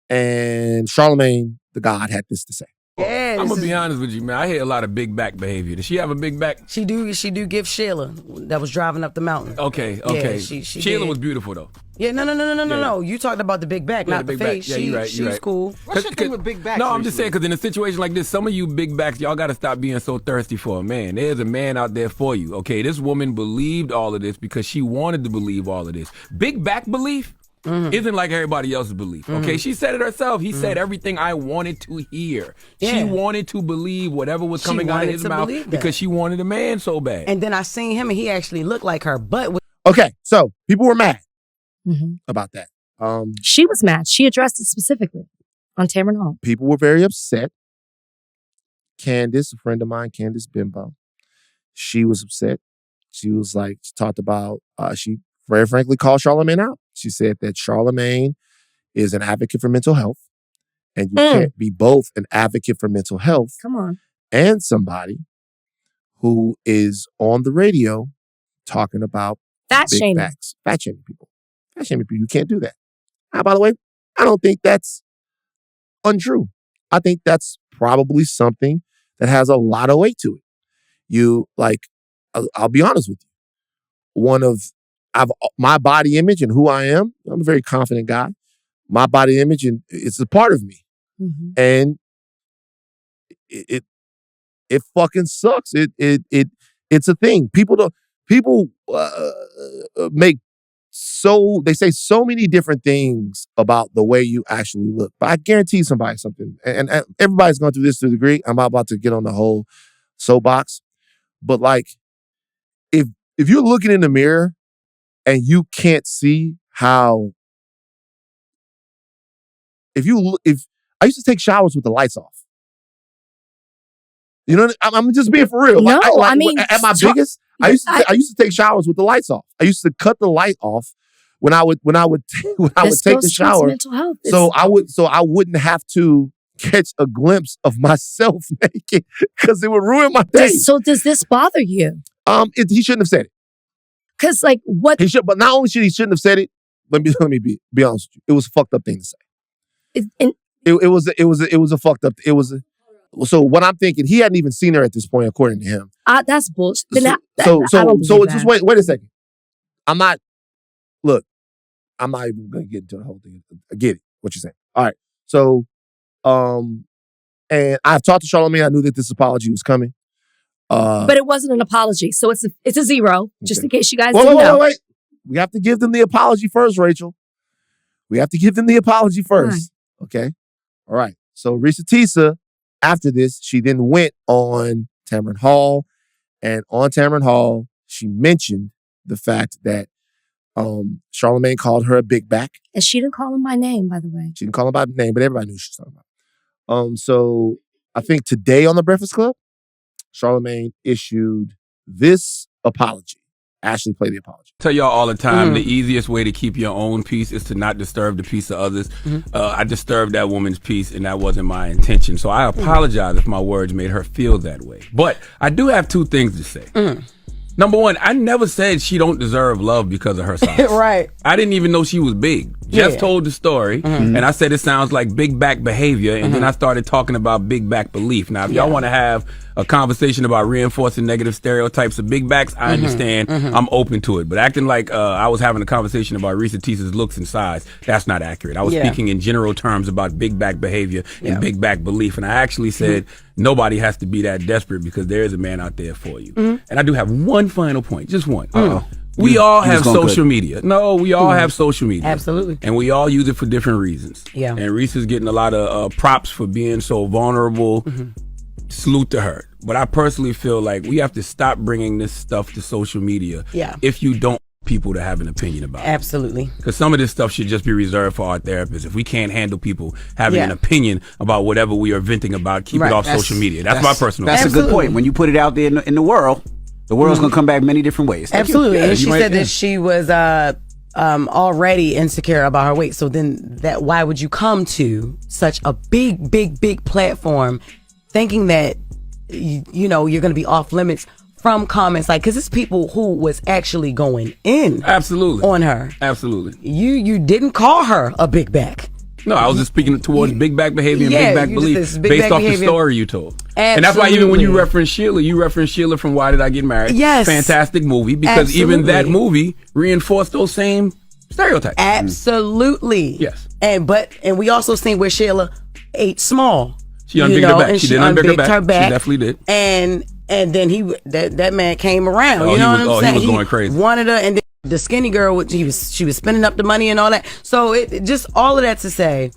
And Charlamagne, the God, had this to say. Yeah, I'm gonna be honest with you, man. I hear a lot of big back behavior. Does she have a big back? She do give Sheila that was driving up the mountain. Okay. Yeah, she Sheila was beautiful though. Yeah, no. You talked about the big back, not the face. Yeah, you're right. She's cool. What's your thing with big backs? No, I'm just saying, because in a situation like this, some of you big backs, y'all got to stop being so thirsty for a man. There's a man out there for you. Okay, this woman believed all of this because she wanted to believe all of this. Big back belief isn't like everybody else's belief. Okay, she said it herself. He said everything I wanted to hear. Yeah. She wanted to believe whatever was coming out of his mouth because she wanted a man so bad. And then I seen him and he actually looked like her butt. Okay, so people were mad about that. She was mad. She addressed it specifically on Tamron Hall. People were very upset. Candace, a friend of mine, Candace Bimbo, she was upset. She was like, she talked about, she very frankly called Charlamagne out. She said that Charlamagne is an advocate for mental health And you can't be both an advocate for mental health and somebody who is on the radio talking about fat big shaming. backs. Fat shaming people. Fat shaming people. You can't do that. By the way, I don't think that's untrue. I think that's probably something that has a lot of weight to it. I'll be honest with you. My body image and who I am, I'm a very confident guy. My body image, and it's a part of me. Mm-hmm. And it fucking sucks. It's a thing. People they say so many different things about the way you actually look. But I guarantee somebody something, and everybody's going through this to a degree. I'm about to get on the whole soapbox. But like, if you're looking in the mirror and you can't see how, if I used to take showers with the lights off. You know, I'm just being for real. No, at my biggest, I used to take showers with the lights off. I used to cut the light off when I would take the shower. Mental health. So I wouldn't have to catch a glimpse of myself naked because it would ruin my day. So does this bother you? He shouldn't have said it. Because like what he should, but not only shouldn't have said it. Let me be honest with you. It was a fucked up thing to say. It was a fucked up. So what I'm thinking, he hadn't even seen her at this point, according to him. That's bullshit. So just wait a second. I'm not even going to get into the whole thing. I get it, what you're saying. All right. So, and I've talked to Charlamagne. I knew that this apology was coming. But it wasn't an apology. So it's a zero, just in case you guys didn't know. Wait. We have to give them the apology first, Rachel. We have to give them the apology first. Right. Okay? All right. So Risa Tisa, after this, she then went on Tamron Hall. And on Tamron Hall, she mentioned the fact that Charlamagne called her a big back. And she didn't call him by name, by the way. She didn't call him by name, but everybody knew she was talking about. So I think today on The Breakfast Club, Charlamagne issued this apology. Ashleigh, play the apology. Tell y'all all the time, the easiest way to keep your own peace is to not disturb the peace of others. I disturbed that woman's peace, and that wasn't my intention. So I apologize if my words made her feel that way. But I do have two things to say. Number one, I never said she don't deserve love because of her size. Right. I didn't even know she was big. Just told the story, and I said it sounds like big back behavior, and then I started talking about big back belief. Now, if y'all want to have a conversation about reinforcing negative stereotypes of big backs, I understand. I'm open to it. But acting like I was having a conversation about Risa Tisa's looks and size, that's not accurate. I was speaking in general terms about big back behavior and big back belief. And I actually said nobody has to be that desperate because there is a man out there for you. And I do have one final point, just one. We all have social media. No, we all have social media. Absolutely. And we all use it for different reasons. Yeah. And Risa's getting a lot of props for being so vulnerable. Salute to her. But I personally feel like we have to stop bringing this stuff to social media if you don't want people to have an opinion about it. Absolutely. Because some of this stuff should just be reserved for our therapists. If we can't handle people having an opinion about whatever we are venting about, keep it off social media. That's my personal opinion. That's a good point. When you put it out there in the world, the world's going to come back many different ways. Absolutely. And she said that she was already insecure about her weight. So then why would you come to such a big platform thinking that, you're going to be off limits from comments? Like, because it's people who was actually going in on her. Absolutely. You didn't call her a big back. No, I was just speaking towards big back behavior and big back belief based off the story you told. Absolutely. And that's why even when you reference Sheila from Why Did I Get Married? Yes. Fantastic movie, because even that movie reinforced those same stereotypes. Absolutely. Yes. And we also seen where Sheila ate small. She unbigged her back. She did unbig her back. She definitely did. And then that man came around. Oh, you know what I'm saying? He was going crazy. Wanted her, and then the skinny girl, she was spending up the money and all that. So it just all of that to say,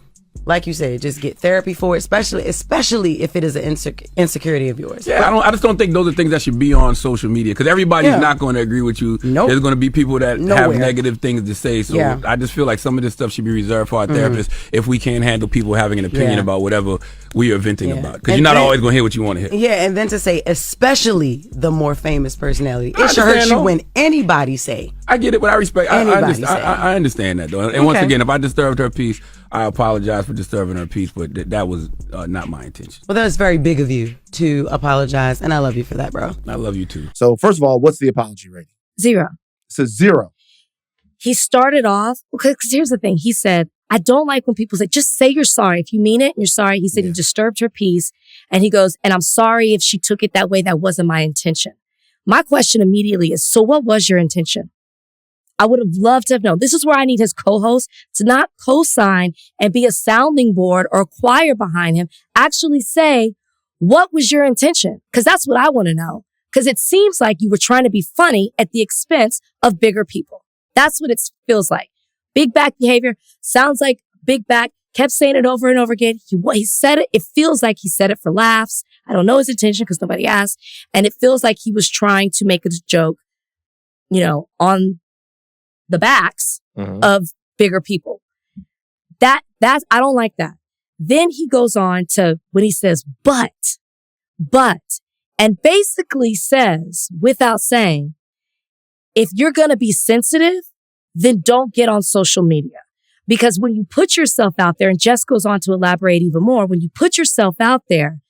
like you said, just get therapy for it, especially if it is an insecurity of yours. Yeah, I just don't think those are things that should be on social media, because everybody's not going to agree with you. Nope. There's going to be people that have negative things to say. So I just feel like some of this stuff should be reserved for our therapists if we can't handle people having an opinion about whatever we are venting about. Because you're not always going to hear what you want to hear. Yeah, and then to say, especially the more famous personality, it should hurt you when anybody say. I get it, but I respect. I understand that, though. And once again, if I disturbed her peace, I apologize for disturbing her peace, but that was not my intention. Well, that's very big of you to apologize, and I love you for that, bro. I love you too. So first of all, what's the apology rating? 0. It says 0. He started off, because here's the thing. He said, I don't like when people say, just say you're sorry. If you mean it, you're sorry. He said he disturbed her peace. And he goes, and I'm sorry if she took it that way. That wasn't my intention. My question immediately is, so what was your intention? I would have loved to have known. This is where I need his co-host to not co-sign and be a sounding board or a choir behind him. Actually say, what was your intention? Because that's what I want to know. Because it seems like you were trying to be funny at the expense of bigger people. That's what it feels like. Big back behavior sounds like big back. Kept saying it over and over again. He said it. It feels like he said it for laughs. I don't know his intention because nobody asked. And it feels like he was trying to make a joke, on the backs of bigger people. That's, I don't like that. Then he goes on to when he says, but, and basically says, without saying, if you're going to be sensitive, then don't get on social media. Because when you put yourself out there, and Jess goes on to elaborate even more, when you put yourself out there,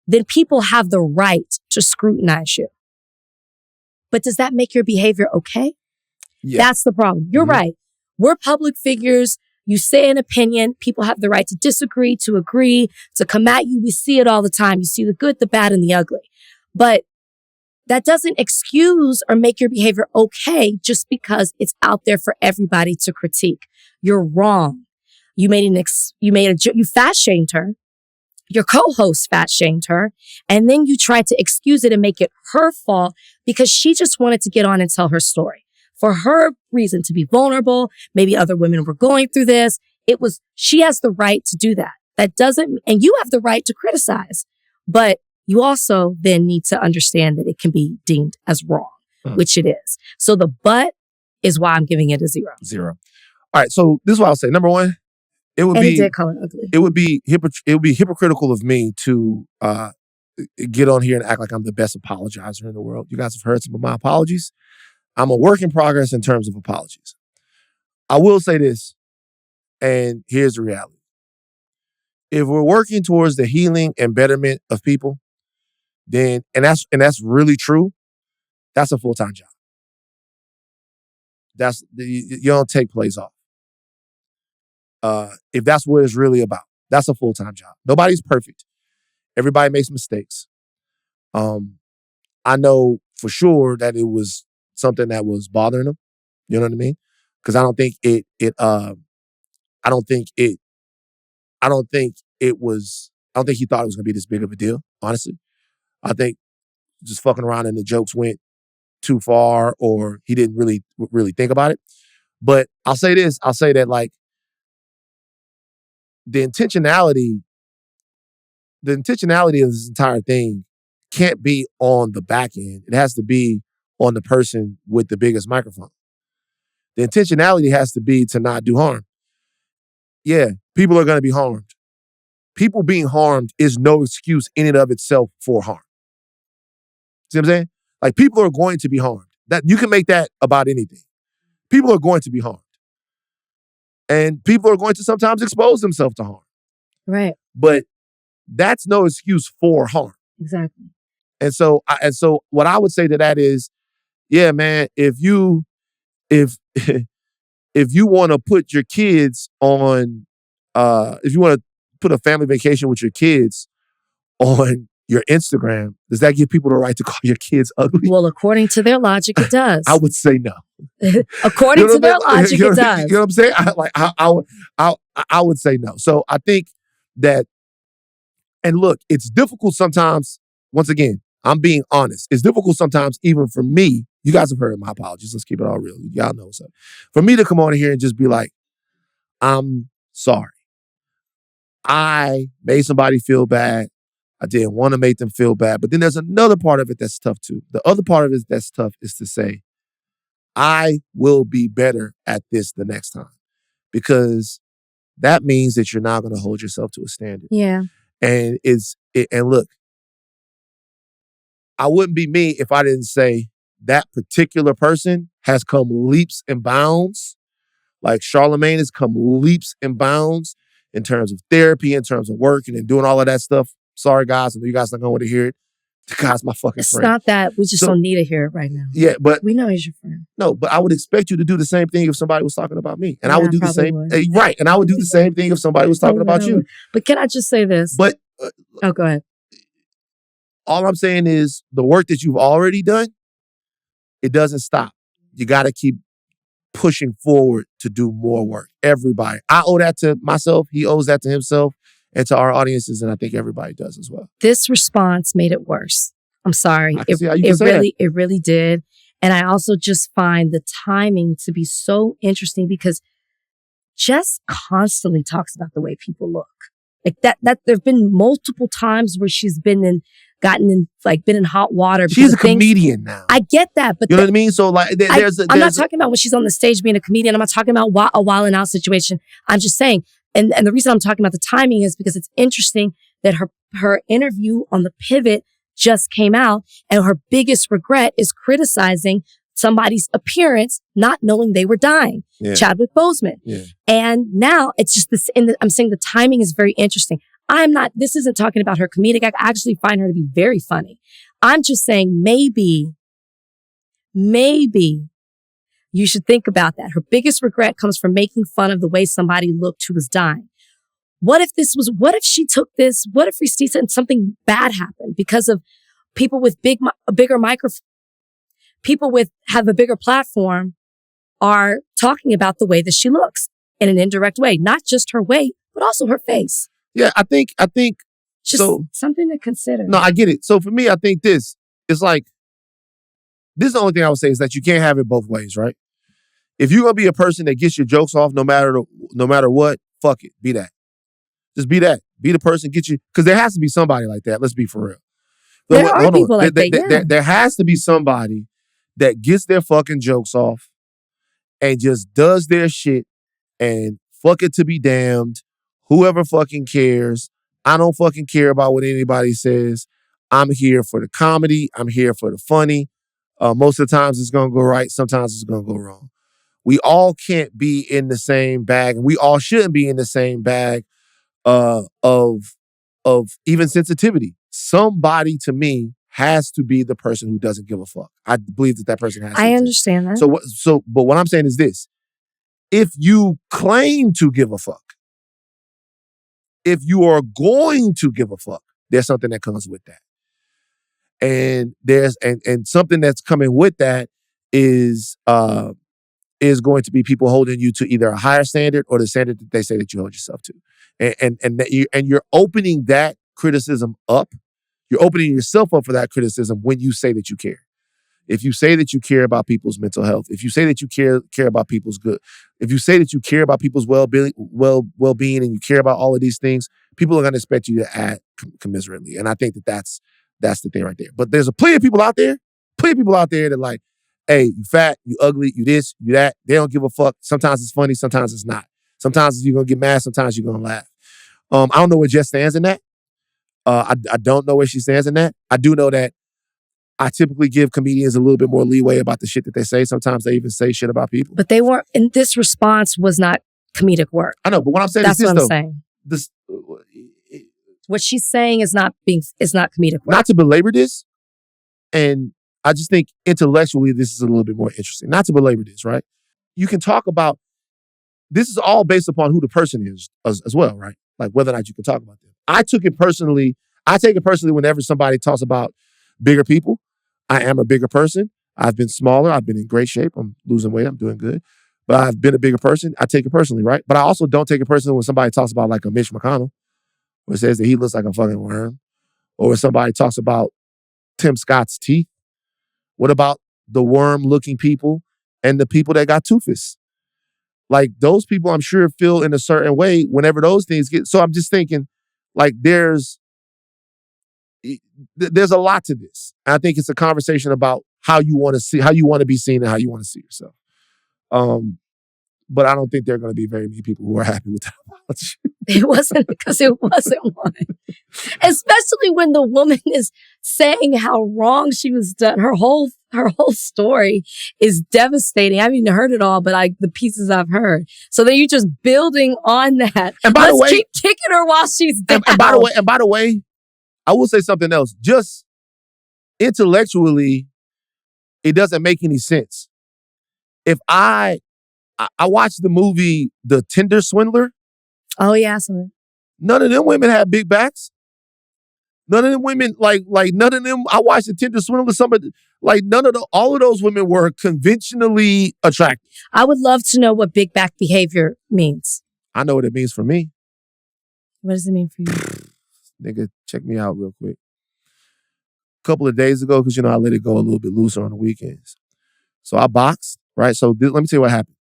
then people have the right to scrutinize you. But does that make your behavior okay? Yeah. That's the problem. You're right. We're public figures. You say an opinion. People have the right to disagree, to agree, to come at you. We see it all the time. You see the good, the bad, and the ugly. But that doesn't excuse or make your behavior okay just because it's out there for everybody to critique. You're wrong. You fat shamed her. Your co-host fat shamed her. And then you tried to excuse it and make it her fault because she just wanted to get on and tell her story. For her reason to be vulnerable, maybe other women were going through this. She has the right to do that. And you have the right to criticize. But you also then need to understand that it can be deemed as wrong, which it is. So the but is why I'm giving it a 0. 0. All right. So this is what I'll say. Number one, it would he did call it ugly. It would be hypocritical of me to get on here and act like I'm the best apologizer in the world. You guys have heard some of my apologies. I'm a work in progress in terms of apologies. I will say this, and here's the reality. If we're working towards the healing and betterment of people, then and that's really true, that's a full-time job. You don't take plays off. If that's what it's really about, that's a full-time job. Nobody's perfect. Everybody makes mistakes. I know for sure that it was something that was bothering him. You know what I mean? Because I don't think he thought it was going to be this big of a deal, honestly. I think just fucking around and the jokes went too far, or he didn't really think about it. But I'll say this. I'll say that, like, the intentionality of this entire thing can't be on the back end. It has to be on the person with the biggest microphone. The intentionality has to be to not do harm. Yeah, people are going to be harmed. People being harmed is no excuse in and of itself for harm. See what I'm saying? Like, people are going to be harmed. That you can make that about anything. People are going to be harmed. And people are going to sometimes expose themselves to harm. Right. But that's no excuse for harm. Exactly. And so what I would say to that is, yeah, man, if you want to put your kids on, if you want to put a family vacation with your kids on your Instagram, does that give people the right to call your kids ugly? Well, according to their logic, it does. I would say no. According to their logic, it does. You know what I'm saying? I would say no. So I think that, and look, it's difficult sometimes. Once again, I'm being honest. It's difficult sometimes, even for me. You guys have heard my apologies. Let's keep it all real. Y'all know what's up. For me to come on here and just be like, I'm sorry. I made somebody feel bad. I didn't want to make them feel bad. But then there's another part of it that's tough too. The other part of it that's tough is to say, I will be better at this the next time. Because that means that you're not going to hold yourself to a standard. Yeah. And and look, I wouldn't be me if I didn't say that particular person has come leaps and bounds Like Charlamagne has come leaps and bounds in terms of therapy, in terms of working and doing all of that stuff. Sorry, guys, I know you guys not going to want to hear it. The guy's my fucking It's friend. not that. We just don't need to hear it right now. Yeah, but we know he's your friend. No, but I would expect you to do the same thing if somebody was talking about me, and Yeah, I would do the same. Right, and I would do the same thing if somebody was talking about you. But can I just say this? But oh, go ahead. All I'm saying is the work that you've already done, it doesn't stop. You got to keep pushing forward to do more work. Everybody. I owe that to myself. He owes that to himself and to our audiences, and I think everybody does as well. This response made it worse. I'm sorry. It really did. And I also just find the timing to be so interesting because Jess constantly talks about the way people look. Like that there've been multiple times where she's been in hot water. She's a comedian now. I get that, but you know what I mean? So like, I'm not talking about when she's on the stage being a comedian. I'm not talking about a Wild 'N Out situation. I'm just saying, and the reason I'm talking about the timing is because it's interesting that her interview on the Pivot just came out, and her biggest regret is criticizing somebody's appearance, not knowing they were dying. Yeah. Chadwick Boseman. Yeah. And now it's just this, I'm saying the timing is very interesting. This isn't talking about her comedic. I actually find her to be very funny. I'm just saying maybe you should think about that. Her biggest regret comes from making fun of the way somebody looked who was dying. What if she took this? What if Restisa and something bad happened because of people with have a bigger platform are talking about the way that she looks in an indirect way, not just her weight, but also her face. Yeah, I think just so, something to consider. No, I get it. So for me, I think this is the only thing I would say is that you can't have it both ways, right? If you're gonna be a person that gets your jokes off no matter what, fuck it, be that. Just be that. Be the person, get you, because there has to be somebody like that. Let's be for real. There are people like that. There has to be somebody that gets their fucking jokes off and just does their shit and fuck it to be damned. Whoever fucking cares. I don't fucking care about what anybody says. I'm here for the comedy. I'm here for the funny. Most of the times it's going to go right. Sometimes it's going to go wrong. We all can't be in the same bag, and we all shouldn't be in the same bag of even sensitivity. Somebody, to me, has to be the person who doesn't give a fuck. I believe that person has to. I understand that. But what I'm saying is this. If you claim to give a fuck, if you are going to give a fuck, there's something that comes with that. And there's and something that's coming with that is going to be people holding you to either a higher standard or the standard that they say that you hold yourself to. And you're opening that criticism up. You're opening yourself up for that criticism when you say that you care. If you say that you care about people's mental health, if you say that you care about people's good, if you say that you care about people's well-being and you care about all of these things, people are going to expect you to act commiserately. And I think that's the thing right there. But there's plenty of people out there that like, hey, you fat, you ugly, you this, you that. They don't give a fuck. Sometimes it's funny, sometimes it's not. Sometimes you're going to get mad, sometimes you're going to laugh. I don't know where Jess stands in that. I don't know where she stands in that. I do know that I typically give comedians a little bit more leeway about the shit that they say. Sometimes they even say shit about people. But they weren't, and this response was not comedic work. I know, but what I'm saying is this, what I'm saying. What she's saying is not comedic work. Not to belabor this, and I just think intellectually this is a little bit more interesting. Not to belabor this, right? You can talk about, this is all based upon who the person is as well, right? Like whether or not you can talk about them. I take it personally whenever somebody talks about bigger people. I am a bigger person. I've been smaller. I've been in great shape. I'm losing weight. I'm doing good. But I've been a bigger person. I take it personally, right? But I also don't take it personally when somebody talks about like a Mitch McConnell, or says that he looks like a fucking worm, or when somebody talks about Tim Scott's teeth. What about the worm-looking people and the people that got toothless? Like those people, I'm sure feel in a certain way whenever those things get. So I'm just thinking, like there's a lot to this. And I think it's a conversation about how you want to be seen and how you want to see yourself. But I don't think there are going to be very many people who are happy with that apology. It wasn't because it wasn't one. Especially when the woman is saying how wrong she was done. Her whole story is devastating. I haven't even heard it all, but the pieces I've heard. So then you're just building on that. And by the way, keep kicking her while she's down. And by the way, I will say something else. Just intellectually, it doesn't make any sense. If I watched the movie The Tinder Swindler. Oh yeah, so none of them women had big backs. None of them women, like none of them, I watched The Tinder Swindler, all of those women were conventionally attractive. I would love to know what big back behavior means. I know what it means for me. What does it mean for you? Nigga, check me out real quick. A couple of days ago, because I let it go a little bit looser on the weekends. So I boxed, right? So let me tell you what happened.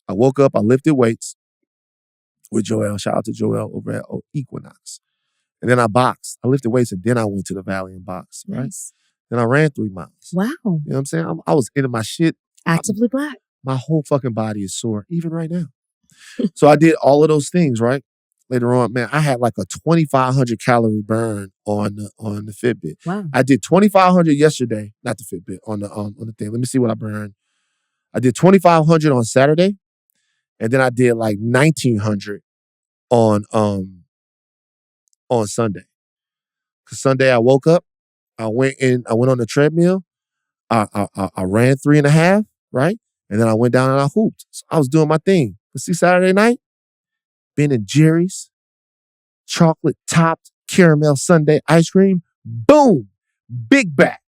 I woke up, I lifted weights with Joel. Shout out to Joel over at Equinox. And then I boxed. I lifted weights and then I went to the Valley and boxed, right? Nice. Then I ran 3 miles. Wow. You know what I'm saying? I was into my shit. Actively black. My whole fucking body is sore, even right now. So I did all of those things, right? Later on, man, I had like a 2,500 calorie burn on the Fitbit. Wow. I did 2,500 yesterday, not the Fitbit, on the thing. Let me see what I burned. I did 2,500 on Saturday, and then I did like 1,900 on Sunday. Cause Sunday I woke up, I went on the treadmill, I ran 3.5, right? And then I went down and I hooped. So I was doing my thing. But see, Saturday night, Ben and Jerry's, chocolate topped caramel sundae ice cream, boom, big back.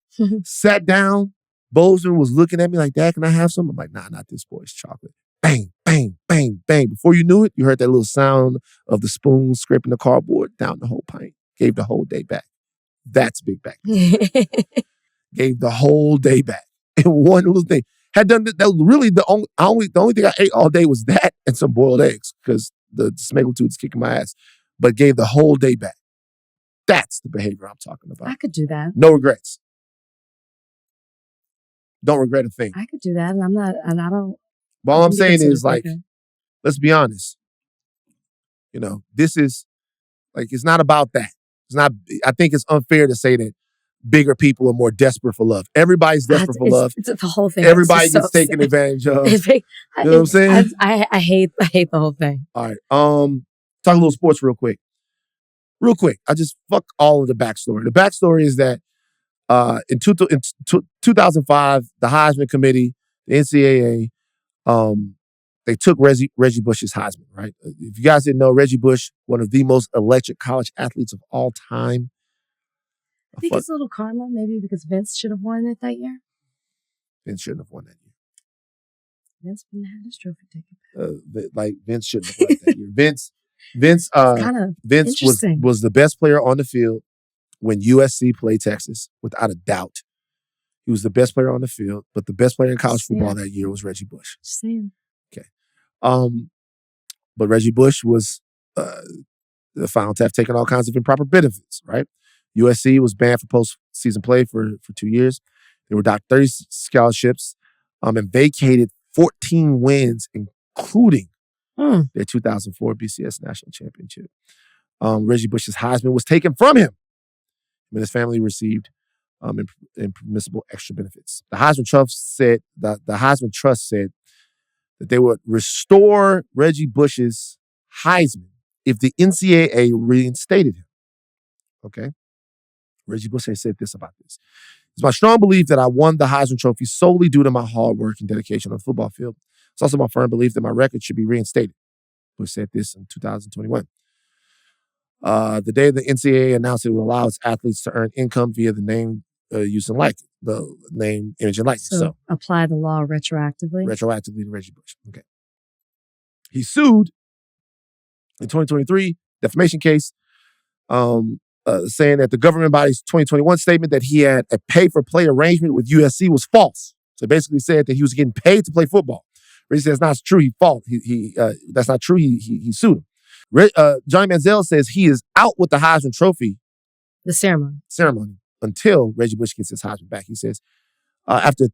Sat down, Bozeman was looking at me like, Dad, can I have some? I'm like, nah, not this boy's chocolate. Bang, bang, bang, bang. Before you knew it, you heard that little sound of the spoon scraping the cardboard, down the whole pint. Gave the whole day back. That's big back. Gave the whole day back. And one little thing. Had done that was really the only thing I ate all day was that and some boiled eggs because the smaglitude is kicking my ass. But gave the whole day back. That's the behavior I'm talking about. I could do that. No regrets. Don't regret a thing. I could do that, and I don't. But all I'm saying is, like, let's be honest. This is, like, it's not about that. It's not, I think it's unfair to say that bigger people are more desperate for love. Everybody's desperate for love. It's the whole thing. Everybody gets taken advantage of. You know what I'm saying? I hate the whole thing. All right. Talk a little sports real quick. Real quick. I just fuck all of the backstory. The backstory is that in 2005, the Heisman Committee, the NCAA, they took Reggie Bush's Heisman, right? If you guys didn't know, Reggie Bush, one of the most electric college athletes of all time. I think it's a little karma, maybe because Vince should have won it that year. Vince shouldn't have won that year. Vince wouldn't have had his trophy taken. Vince shouldn't have won it that year. Vince was the best player on the field when USC played Texas, without a doubt. He was the best player on the field, but the best player in college football that year was Reggie Bush. Just saying. Okay. But Reggie Bush was found to have taken all kinds of improper benefits, right? USC was banned for postseason play for 2 years. They were docked 30 scholarships and vacated 14 wins, including their 2004 BCS National Championship. Reggie Bush's Heisman was taken from him, and his family received impermissible extra benefits. The Heisman Trust said that they would restore Reggie Bush's Heisman if the NCAA reinstated him. Okay? Reggie Bush has said this about this. It's my strong belief that I won the Heisman Trophy solely due to my hard work and dedication on the football field. It's also my firm belief that my record should be reinstated. Bush said this in 2021. The day the NCAA announced it would allow its athletes to earn income via the name, use, and likeness. The name, image, and likeness. So apply the law retroactively? Retroactively to Reggie Bush. Okay. He sued in 2023, defamation case, saying that the government body's 2021 statement that he had a pay-for-play arrangement with USC was false. So it basically said that he was getting paid to play football. Reggie says that's not true. That's not true. He sued him. Johnny Manziel says he is out with the Heisman Trophy. The ceremony. Until Reggie Bush gets his Heisman back. He says, after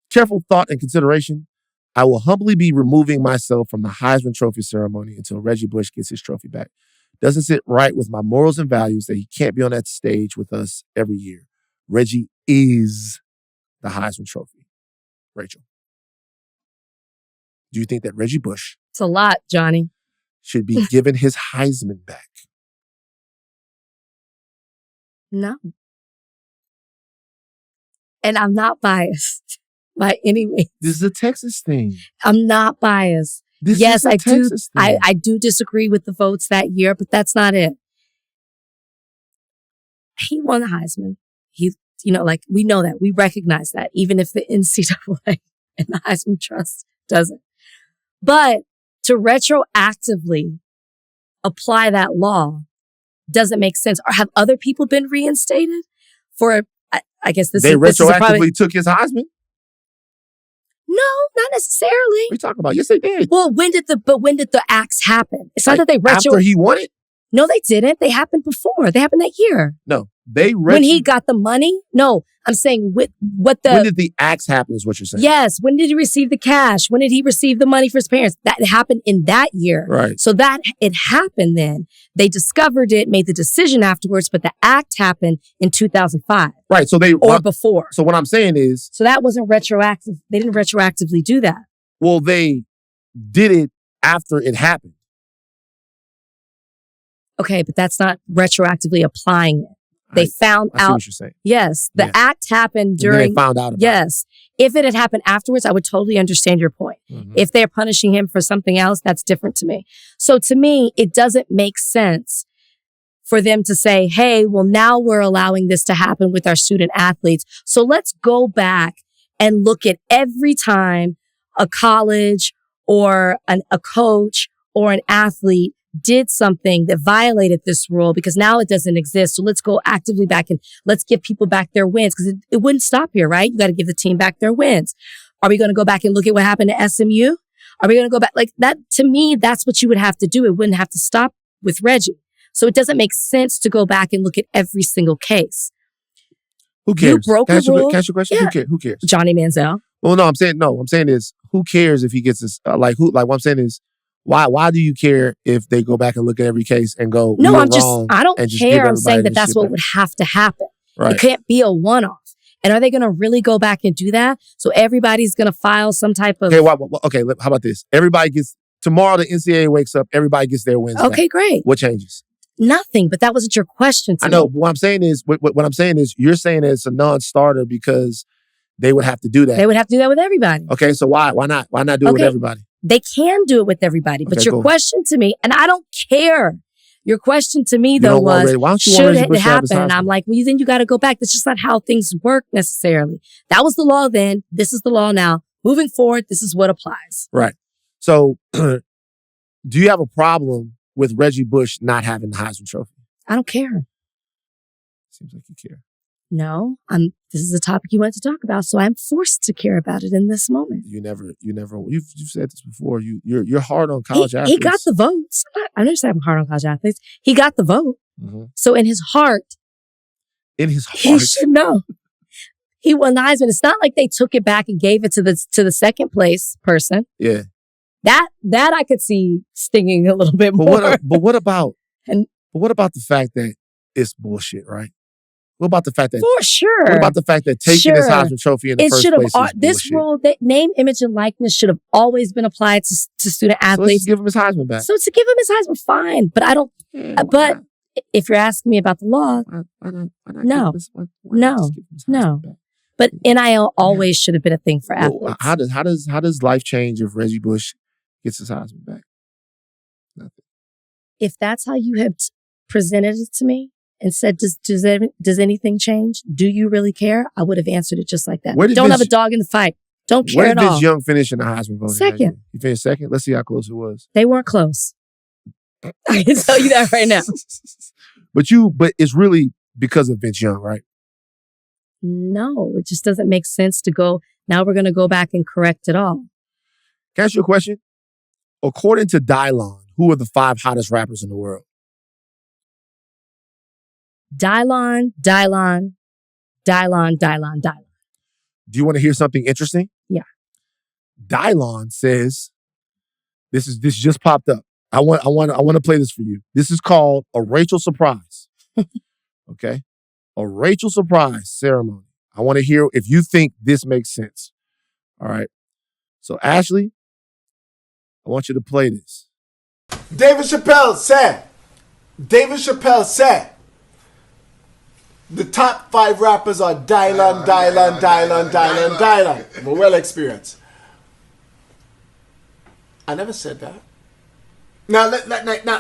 careful thought and consideration, I will humbly be removing myself from the Heisman Trophy ceremony until Reggie Bush gets his trophy back. Doesn't sit right with my morals and values that he can't be on that stage with us every year. Reggie is the Heisman Trophy. Rachel, do you think that Reggie Bush It's a lot, Johnny. should be given his Heisman back? No. And I'm not biased by any means. This is a Texas thing. I'm not biased. This yes, is a I do. Texas thing. I do disagree with the votes that year, but that's not it. He won the Heisman. He, like we know that. We recognize that, even if the NCAA and the Heisman Trust doesn't. But to retroactively apply that law doesn't make sense. Or have other people been reinstated for? I guess this they is retroactively took his Heisman. No, not necessarily. What are you talking about? Yes, they did. Well, when did the acts happen? It's not that they after he won it. No, they didn't. They happened before. They happened that year. No, they when he got the money. No, I'm saying when did the acts happen? Is what you're saying? Yes. When did he receive the cash? When did he receive the money for his parents? That happened in that year. Right. So that it happened then. They discovered it, made the decision afterwards, but the act happened in 2005. Right. So before. So what I'm saying is. So that wasn't retroactive. They didn't retroactively do that. Well, they did it after it happened. Okay, but that's not retroactively applying it. They found I see out. What you're saying. Yes, the act happened during. And they found out about yes. If it had happened afterwards, I would totally understand your point. Mm-hmm. If they're punishing him for something else, that's different to me. So to me, it doesn't make sense for them to say, hey, well, now we're allowing this to happen with our student athletes. So let's go back and look at every time a college or a coach or an athlete did something that violated this rule, because now it doesn't exist. So let's go actively back and let's give people back their wins, because it wouldn't stop here, right? You got to give the team back their wins. Are we going to go back and look at what happened to SMU? Are we going to go back like that? To me, that's what you would have to do. It wouldn't have to stop with Reggie. So it doesn't make sense to go back and look at every single case. Who cares? You broke a rule. Can I ask you a question? Yeah. Who cares? Johnny Manziel. Well, no, I'm saying is, who cares if he gets this? What I'm saying is, why do you care if they go back and look at every case and go, no, I don't care. I'm saying that that's what would have to happen. Right. It can't be a one-off. And are they going to really go back and do that? So everybody's going to file some type of... Okay, how about this? Everybody gets... Tomorrow the NCAA wakes up, everybody gets their wins. Okay, great. What changes? Nothing, but that wasn't your question to me. I know, but what I'm saying is, you're saying it's a non-starter because they would have to do that. They would have to do that with everybody. Okay, so why not? Why not do it with everybody? They can do it with everybody, but your question to me, and I don't care. Your question to me, though, was, should it happen? And I'm like, well, then you got to go back. That's just not how things work necessarily. That was the law then. This is the law now. Moving forward, this is what applies. Right. So, do you have a problem with Reggie Bush not having the Heisman Trophy? I don't care. Seems like you care. No, this is a topic you want to talk about, so I'm forced to care about it in this moment. You've said this before. You're hard on college athletes. He got the votes. I'm not saying I'm hard on college athletes. He got the vote. Mm-hmm. So in his heart, he should know. He won the Heisman. It's not like they took it back and gave it to the second place person. Yeah. That I could see stinging a little bit more. But what about the fact that it's bullshit, right? What about the fact that... For sure. What about the fact that taking this Heisman Trophy in the first place is this rule, that name, image, and likeness should have always been applied to student athletes. So let's give him his Heisman back. So to give him his Heisman, fine. But I don't... but if you're asking me about the law, no. But NIL always should have been a thing for athletes. How does life change if Reggie Bush gets his Heisman back? Nothing. If that's how you have presented it to me, and said, does anything change? Do you really care? I would have answered it just like that. Don't have a dog in the fight. Don't care at all. Where did Vince Young finish in the Heisman voting? Second. He finished second? Let's see how close it was. They weren't close. I can tell you that right now. But it's really because of Vince Young, right? No, it just doesn't make sense to go, now we're going to go back and correct it all. Can I ask you a question? According to Dylon, who are the 5 hottest rappers in the world? Dylon. Do you want to hear something interesting? Yeah. Dylon says, this just popped up. I want to play this for you. This is called a Rachel surprise. Okay? A Rachel surprise ceremony. I want to hear if you think this makes sense. All right. So Ashleigh, I want you to play this. David Chappelle said, the top 5 rappers are Dylon. I'm well experienced. I never said that. Now,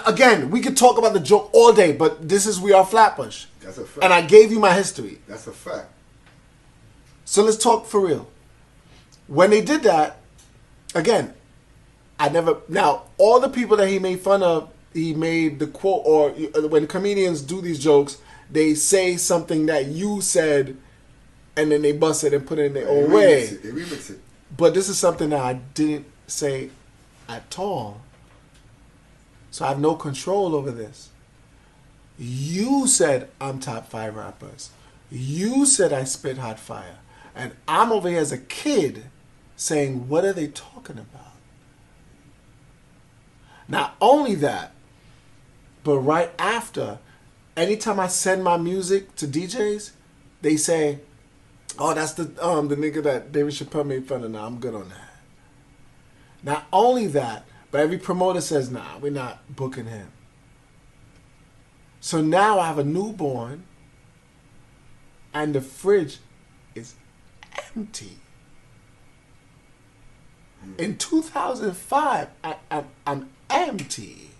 again, we could talk about the joke all day, but this is We Are Flatbush. That's a fact. And I gave you my history. That's a fact. So let's talk for real. When they did that, again, now, all the people that he made fun of, he made the quote, or when comedians do these jokes, they say something that you said, and then they bust it and put it in their own way. They remix it. But this is something that I didn't say at all. So I have no control over this. You said I'm top 5 rappers. You said I spit hot fire. And I'm over here as a kid saying, what are they talking about? Not only that, but right after, anytime I send my music to DJs, they say, oh, that's the nigga that David Chappelle made fun of. Now I'm good on that. Not only that, but every promoter says, nah, we're not booking him. So now I have a newborn and the fridge is empty. In 2005, I'm empty.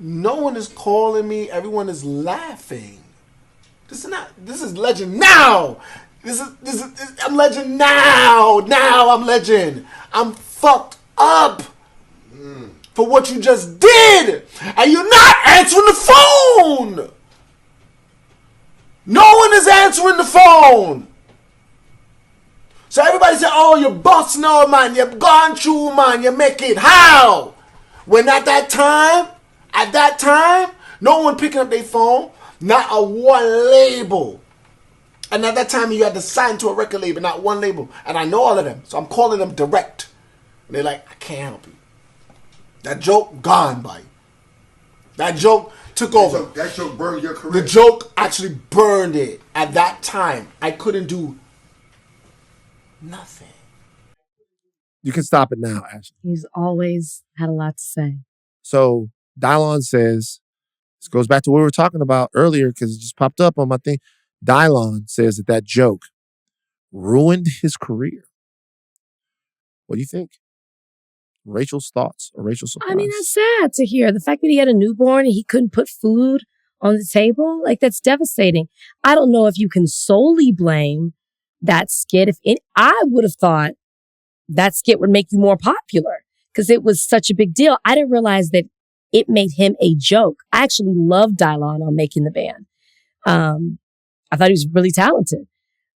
No one is calling me. Everyone is laughing. This is legend now. I'm legend now. Now I'm legend. I'm fucked up for what you just did. And you're not answering the phone. No one is answering the phone. So everybody say, oh, you're boss now, man. You've gone through, man. You make it. How? When at that time, no one picking up their phone. Not a one label. And at that time, you had to sign to a record label, not one label. And I know all of them. So I'm calling them direct. And they're like, I can't help you. That joke, gone, buddy. That joke took over. That joke burned your career. The joke actually burned it. At that time, I couldn't do nothing. You can stop it now, Ashleigh. He's always had a lot to say. So Dylon says, this goes back to what we were talking about earlier because it just popped up on my thing. Dylon says that joke ruined his career. What do you think? Rachel's thoughts or Rachel's surprise? I mean, that's sad to hear. The fact that he had a newborn and he couldn't put food on the table, like that's devastating. I don't know if you can solely blame that skit. I would have thought that skit would make you more popular because it was such a big deal. I didn't realize that it made him a joke. I actually loved Dylon on Making the Band. I thought he was really talented,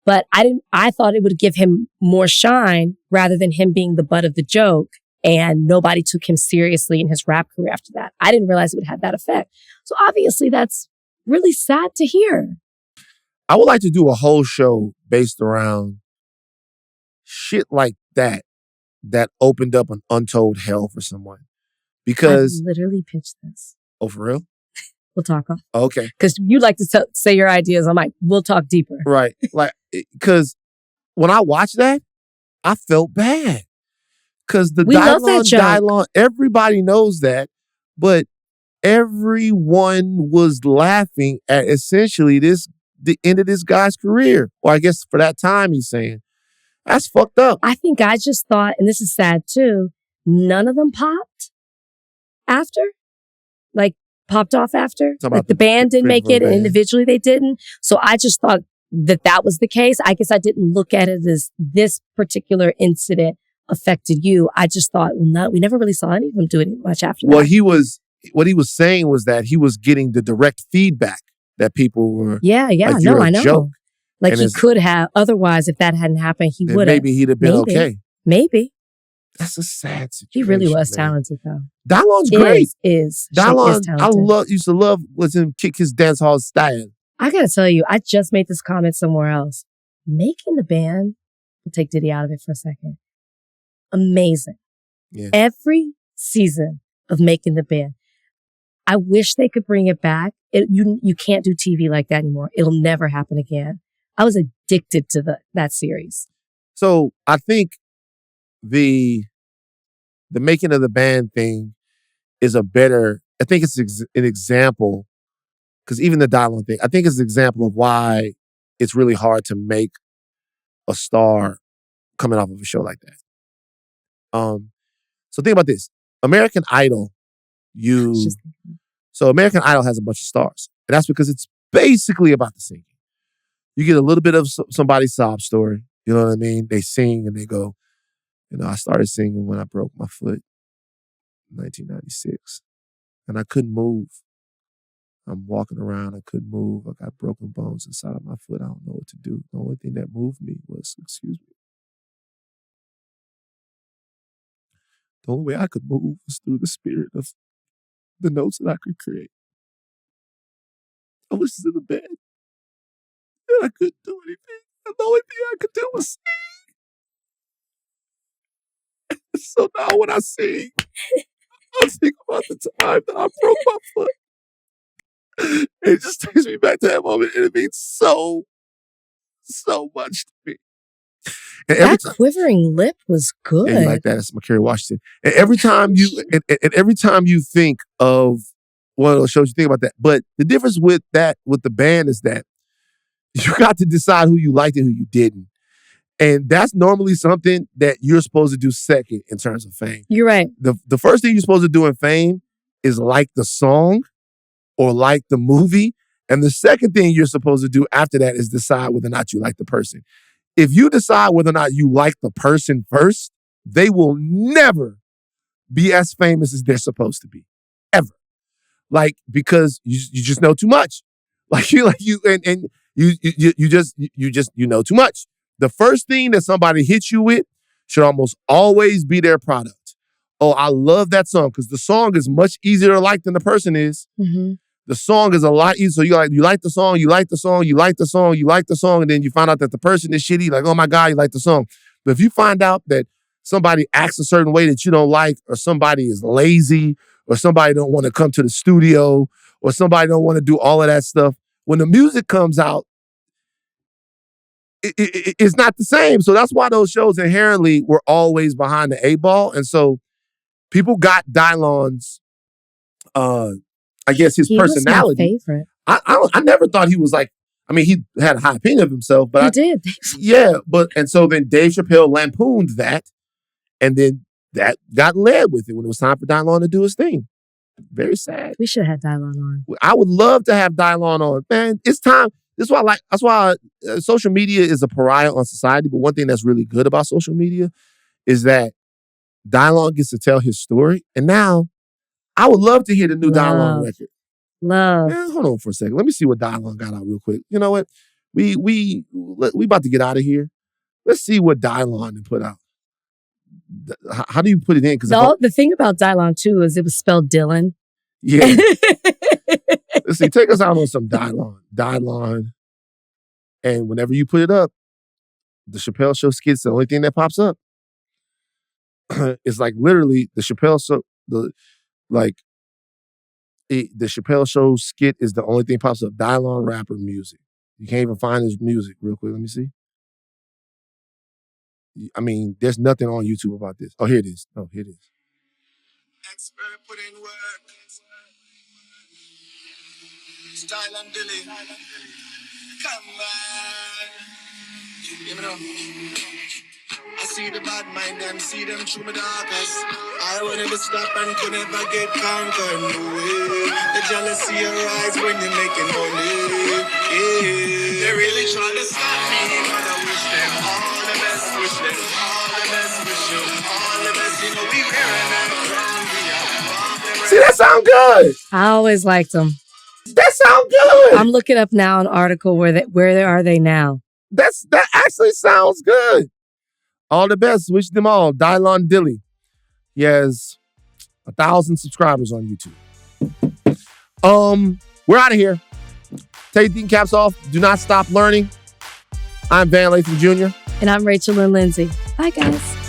but I thought it would give him more shine rather than him being the butt of the joke. And nobody took him seriously in his rap career after that. I didn't realize it would have that effect. So obviously that's really sad to hear. I would like to do a whole show based around shit like that opened up an untold hell for someone. Because I literally pitched this. Oh, for real? We'll talk off. Okay. Because you like to say your ideas. I'm like, we'll talk deeper. Right. Like, because when I watched that, I felt bad. Because the Dylon, everybody knows that, but everyone was laughing at essentially the end of this guy's career. Or I guess for that time he's saying. That's fucked up. I think I just thought, and this is sad too, none of them popped after. Like, popped off after. Like the band didn't make it and individually they didn't. So I just thought that was the case. I guess I didn't look at it as this particular incident affected you. I just thought, we never really saw any of them do it much after that. Well, what he was saying was that he was getting the direct feedback that people were. Yeah, like, no, I know. Joke. Like and he could have, otherwise, if that hadn't happened, he would have. Maybe he'd have been okay. Maybe. That's a sad situation. He really was talented, though. Dylon's great. Dylon, I used to love listening to kick his dance hall style. I gotta tell you, I just made this comment somewhere else. Making the Band, we'll take Diddy out of it for a second. amazing. Yeah. Every season of Making the Band. I wish they could bring it back. You can't do TV like that anymore. It'll never happen again. I was addicted to that series. So I think the Making of the Band thing is I think it's an example, because even the Dylon thing, I think it's an example of why it's really hard to make a star coming off of a show like that. So think about this. American Idol, American Idol has a bunch of stars. And that's because it's basically about the singing. You get a little bit of somebody's sob story. You know what I mean? They sing and they go, I started singing when I broke my foot in 1996. And I couldn't move. I'm walking around, I couldn't move. I got broken bones inside of my foot. I don't know what to do. The only thing that moved me was, excuse me. The only way I could move was through the spirit of the notes that I could create. I was in the bed and I couldn't do anything. And the only thing I could do was sing. So now when I sing, I think about the time that I broke my foot. It just takes me back to that moment, and it means so much to me. And that quivering lip was good. Yeah, you like that? It's Kerry Washington. And every time you think of one of those shows, you think about that. But the difference with the band is that you got to decide who you liked and who you didn't. And that's normally something that you're supposed to do second in terms of fame. You're right. The first thing you're supposed to do in fame is like the song or like the movie. And the second thing you're supposed to do after that is decide whether or not you like the person. If you decide whether or not you like the person first, they will never be as famous as they're supposed to be. Ever. Like, because you just know too much. You know too much. The first thing that somebody hits you with should almost always be their product. Oh, I love that song, because the song is much easier to like than the person is. Mm-hmm. The song is a lot easier. So you like the song, and then you find out that the person is shitty. Like, oh my God, you like the song. But if you find out that somebody acts a certain way that you don't like, or somebody is lazy, or somebody don't want to come to the studio, or somebody don't want to do all of that stuff, when the music comes out, it's not the same. So that's why those shows inherently were always behind the eight ball. And so people got Dylon's, I guess his personality. He was my favorite. I never thought he was like, he had a high opinion of himself, but he did. Yeah, and so then Dave Chappelle lampooned that, and then that got led with it when it was time for Dylon to do his thing. Very sad. We should have had Dylon on. I would love to have Dylon on. Man, it's time. That's why social media is a pariah on society. But one thing that's really good about social media is that Dylon gets to tell his story. And now, I would love to hear the new Dylon record. Love. Man, hold on for a second. Let me see what Dylon got out real quick. You know what? We about to get out of here. Let's see what Dylon put out. How do you put it in? Because the thing about Dylon too is it was spelled Dylan. Yeah. Let's see. Take us out on some Dylon. And whenever you put it up, the Chappelle Show skit's the only thing that pops up. It's like literally the Chappelle Show. The Chappelle Show skit is the only thing pops up. Dylon rapper music. You can't even find his music real quick. Let me see. There's nothing on YouTube about this. Oh, here it is. Expert put in work. Style and Dilly. Come on. Give me up. I see the bad mind, them see them through my darkest. I will never stop and could never get conquered. No way. The jealousy arise when you're making money. Yeah. They really try to stop me, but I wish them all the best. Wish them all the best. Wish you all the best. You know we wearing that crown. See, that sound good. I always liked them. That sound good. I'm looking up now an article where are they now? That actually sounds good. All the best. Wish them all. Dylon Dilly. He has 1,000 subscribers on YouTube. We're out of here. Take your thinking caps off. Do not stop learning. I'm Van Lathan Jr. And I'm Rachel and Lindsay. Bye, guys.